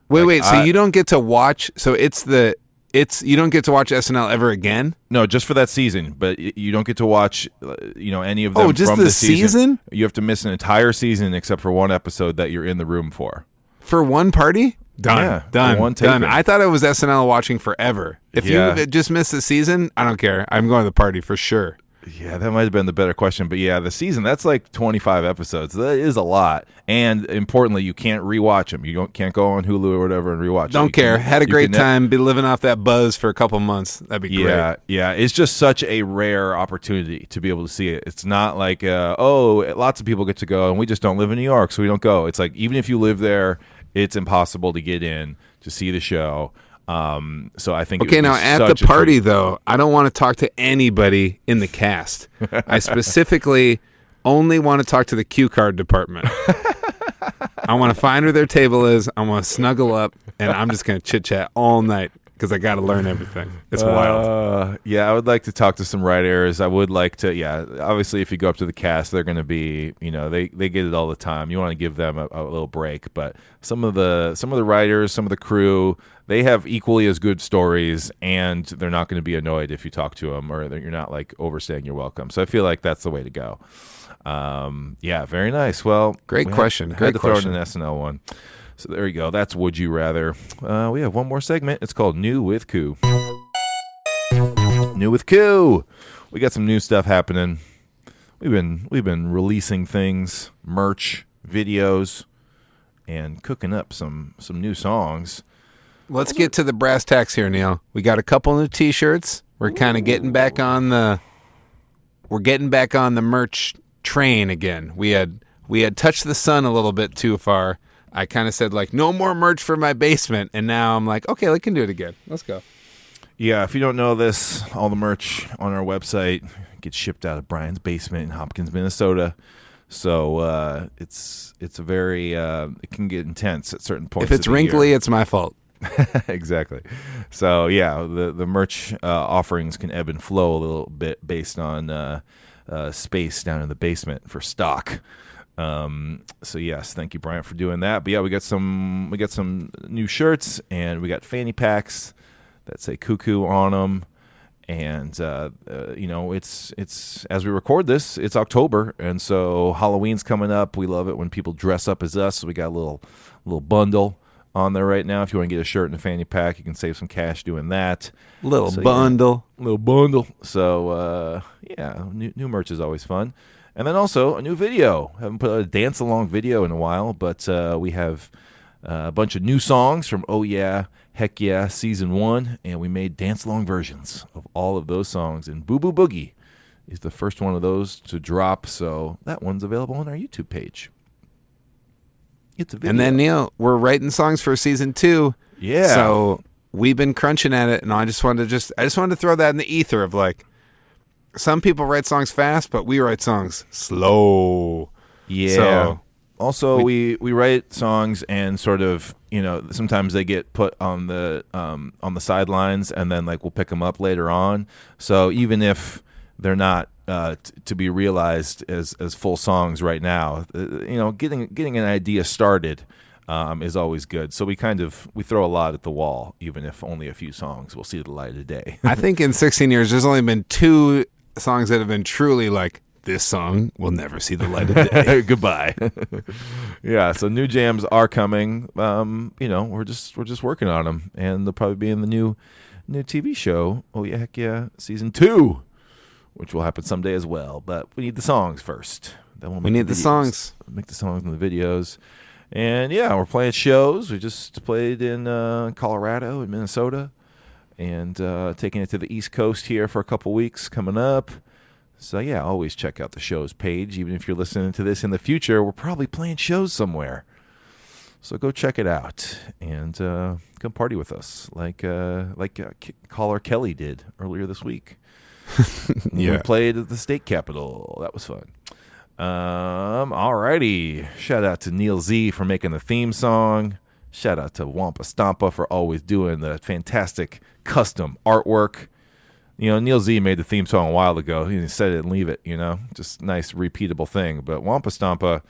Wait, so you don't get to watch? So you don't get to watch SNL ever again? No, just for that season. But you don't get to watch, any of them. Oh, just from the season? You have to miss an entire season except for one episode that you're in the room for. For one party? Done. Done. I thought it was SNL watching forever. If you just missed the season, I don't care. I'm going to the party for sure. Yeah, that might have been the better question. But yeah, the season, that's like 25 episodes. That is a lot. And importantly, you can't rewatch them. You can't go on Hulu or whatever and rewatch them. Don't care. Had a great time. Be living off that buzz for a couple months. That'd be great. Yeah. It's just such a rare opportunity to be able to see it. It's not like, lots of people get to go and we just don't live in New York, so we don't go. It's like, even if you live there, it's impossible to get in to see the show. So I think okay. Now at the party though, I don't want to talk to anybody in the cast. I specifically only want to talk to the cue card department. I want to find where their table is. I want to snuggle up, and I'm just going to chit chat all night because I got to learn everything. It's wild. Yeah, I would like to talk to some writers. I would like to. Yeah, obviously, if you go up to the cast, they're going to be, they get it all the time. You want to give them a little break, but some of the writers, some of the crew, they have equally as good stories, and they're not going to be annoyed if you talk to them, or you're not like overstaying your welcome. So I feel like that's the way to go. Yeah, very nice. Well, great question. Had to throw in an SNL one. So there you go. That's Would You Rather. We have one more segment. It's called New with Koo. New with Koo. We got some new stuff happening. We've been releasing things, merch, videos, and cooking up some new songs. Let's get to the brass tacks here, Neil. We got a couple new T-shirts. We're kind of getting back on the merch train again. We had touched the sun a little bit too far. I kind of said like no more merch for my basement, and now I'm like, okay, we can do it again. Let's go. Yeah, if you don't know this, all the merch on our website gets shipped out of Brian's basement in Hopkins, Minnesota. So it's a very it can get intense at certain points. If it's wrinkly, it's my fault. Exactly. So yeah, the merch offerings can ebb and flow a little bit based on space down in the basement for stock. So yes, thank you, Bryant, for doing that. But yeah, we got some new shirts, and we got fanny packs that say cuckoo on them. And it's as we record this, it's October, and so Halloween's coming up. We love it when people dress up as us. So we got a little bundle on there right now. If you want to get a shirt and a fanny pack, you can save some cash doing that. Little bundle. So new merch is always fun. And then also a new video. Haven't put out a dance along video in a while, but we have a bunch of new songs from Oh Yeah, Heck Yeah Season 1, and we made dance along versions of all of those songs. And Boo Boo Boogie is the first one of those to drop, so that one's available on our YouTube page. It's a video. And then, Neil, we're writing songs for Season 2. Yeah. So we've been crunching at it, and I just wanted to throw that in the ether of like, some people write songs fast, but we write songs slow. Yeah. So also, we write songs, and sort of, sometimes they get put on the sidelines, and then like we'll pick them up later on. So even if they're not to be realized as full songs right now, getting an idea started is always good. So we throw a lot at the wall, even if only a few songs will see the light of day. I think in 16 years, there's only been 2 songs that have been truly like, this song will never see the light of day. Goodbye. Yeah, so new jams are coming. We're just working on them, and they'll probably be in the new TV show. Oh yeah, Heck Yeah, Season 2, which will happen someday as well. But we need the songs first. Then we'll need the songs. Make the songs and the videos. And yeah, we're playing shows. We just played in Colorado and Minnesota, and taking it to the East Coast here for a couple weeks coming up. So yeah, always check out the shows page. Even if you're listening to this in the future, we're probably playing shows somewhere. So go check it out and come party with us, like caller Kelly did earlier this week. Yeah, we played at the state capitol. That was fun. Alrighty. Shout out to Neil Z for making the theme song. Shout out to Wampa Stampa for always doing the fantastic custom artwork. Neil Z made the theme song a while ago. He said it and leave it, just nice repeatable thing. But Wampa Stampa,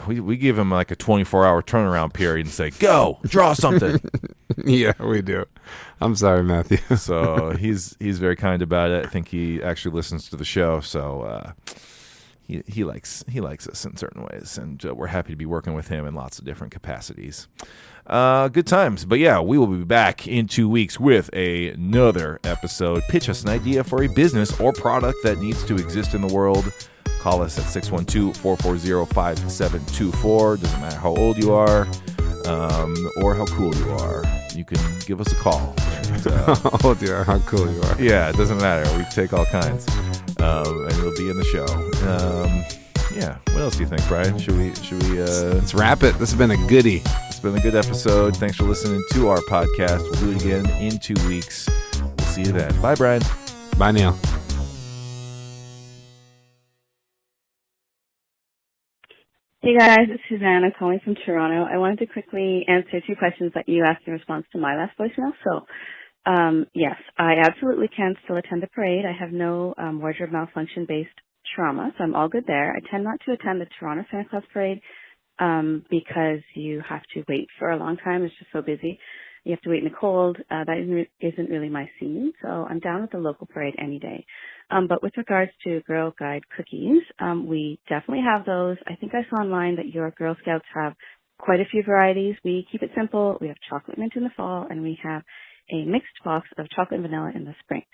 we give him like a 24-hour turnaround period and say, go, draw something. Yeah, we do. I'm sorry, Matthew. So he's very kind about it. I think he actually listens to the show, so he likes us in certain ways, and we're happy to be working with him in lots of different capacities. Good times. But yeah, we will be back in 2 weeks with another episode. Pitch us an idea for a business or product that needs to exist in the world. Call us at 612-440-5724. Doesn't matter how old you are or how cool you are. You can give us a call. And, how old you are, how cool you are. Yeah, it doesn't matter. We take all kinds. And it'll be in the show. Yeah. What else do you think, Brian? Should we let's wrap it. This has been a goodie. It's been a good episode. Thanks for listening to our podcast. We'll do it again in 2 weeks. We'll see you then. Bye, Brian. Bye, Neil. Hey guys, it's Susanna calling from Toronto. I wanted to quickly answer 2 questions that you asked in response to my last voicemail. So, yes, I absolutely can still attend the parade. I have no wardrobe malfunction-based trauma, so I'm all good there. I tend not to attend the Toronto Santa Claus Parade because you have to wait for a long time. It's just so busy. You have to wait in the cold. That isn't really my scene, so I'm down with the local parade any day. But with regards to Girl Guide cookies, we definitely have those. I think I saw online that your Girl Scouts have quite a few varieties. We keep it simple. We have chocolate mint in the fall, and we have a mixed box of chocolate and vanilla in the spring.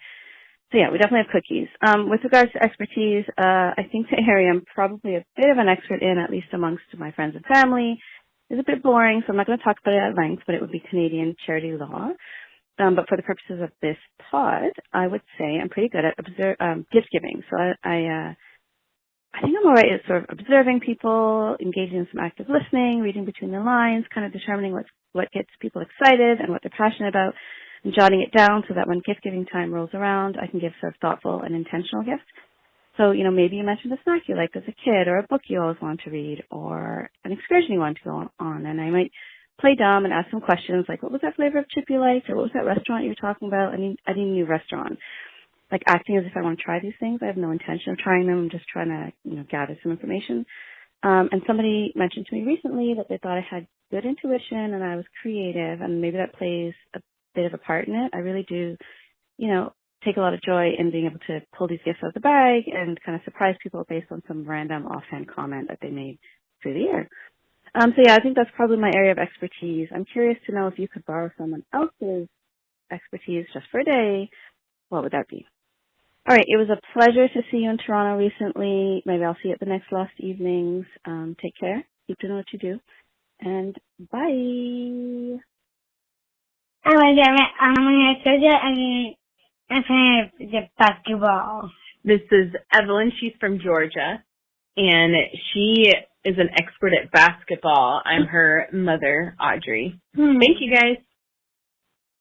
So yeah, we definitely have cookies. With regards to expertise, I think the area I'm probably a bit of an expert in, at least amongst my friends and family, is a bit boring, so I'm not going to talk about it at length, but it would be Canadian charity law. But for the purposes of this pod, I would say I'm pretty good at gift giving. So I think I'm all right at sort of observing people, engaging in some active listening, reading between the lines, kind of determining what gets people excited and what they're passionate about, and jotting it down so that when gift giving time rolls around, I can give sort of thoughtful and intentional gifts. So, maybe you mentioned a snack you liked as a kid, or a book you always wanted to read, or an excursion you wanted to go on, and I might play dumb and ask some questions like, what was that flavor of chip you liked, or what was that restaurant you were talking about? I need a new restaurant. like acting as if I want to try these things. I have no intention of trying them. I'm just trying to, gather some information. And somebody mentioned to me recently that they thought I had good intuition and I was creative, and maybe that plays a bit of a part in it. I really do, take a lot of joy in being able to pull these gifts out of the bag and kind of surprise people based on some random offhand comment that they made through the year. So yeah, I think that's probably my area of expertise. I'm curious to know if you could borrow someone else's expertise just for a day, what would that be? All right, it was a pleasure to see you in Toronto recently. Maybe I'll see you at the next Lost Evenings. Take care. Keep doing what you do. And bye. I'm gonna show you and play the basketball. This is Evelyn. She's from Georgia, and she is an expert at basketball. I'm her mother, Audrey. Thank you, guys.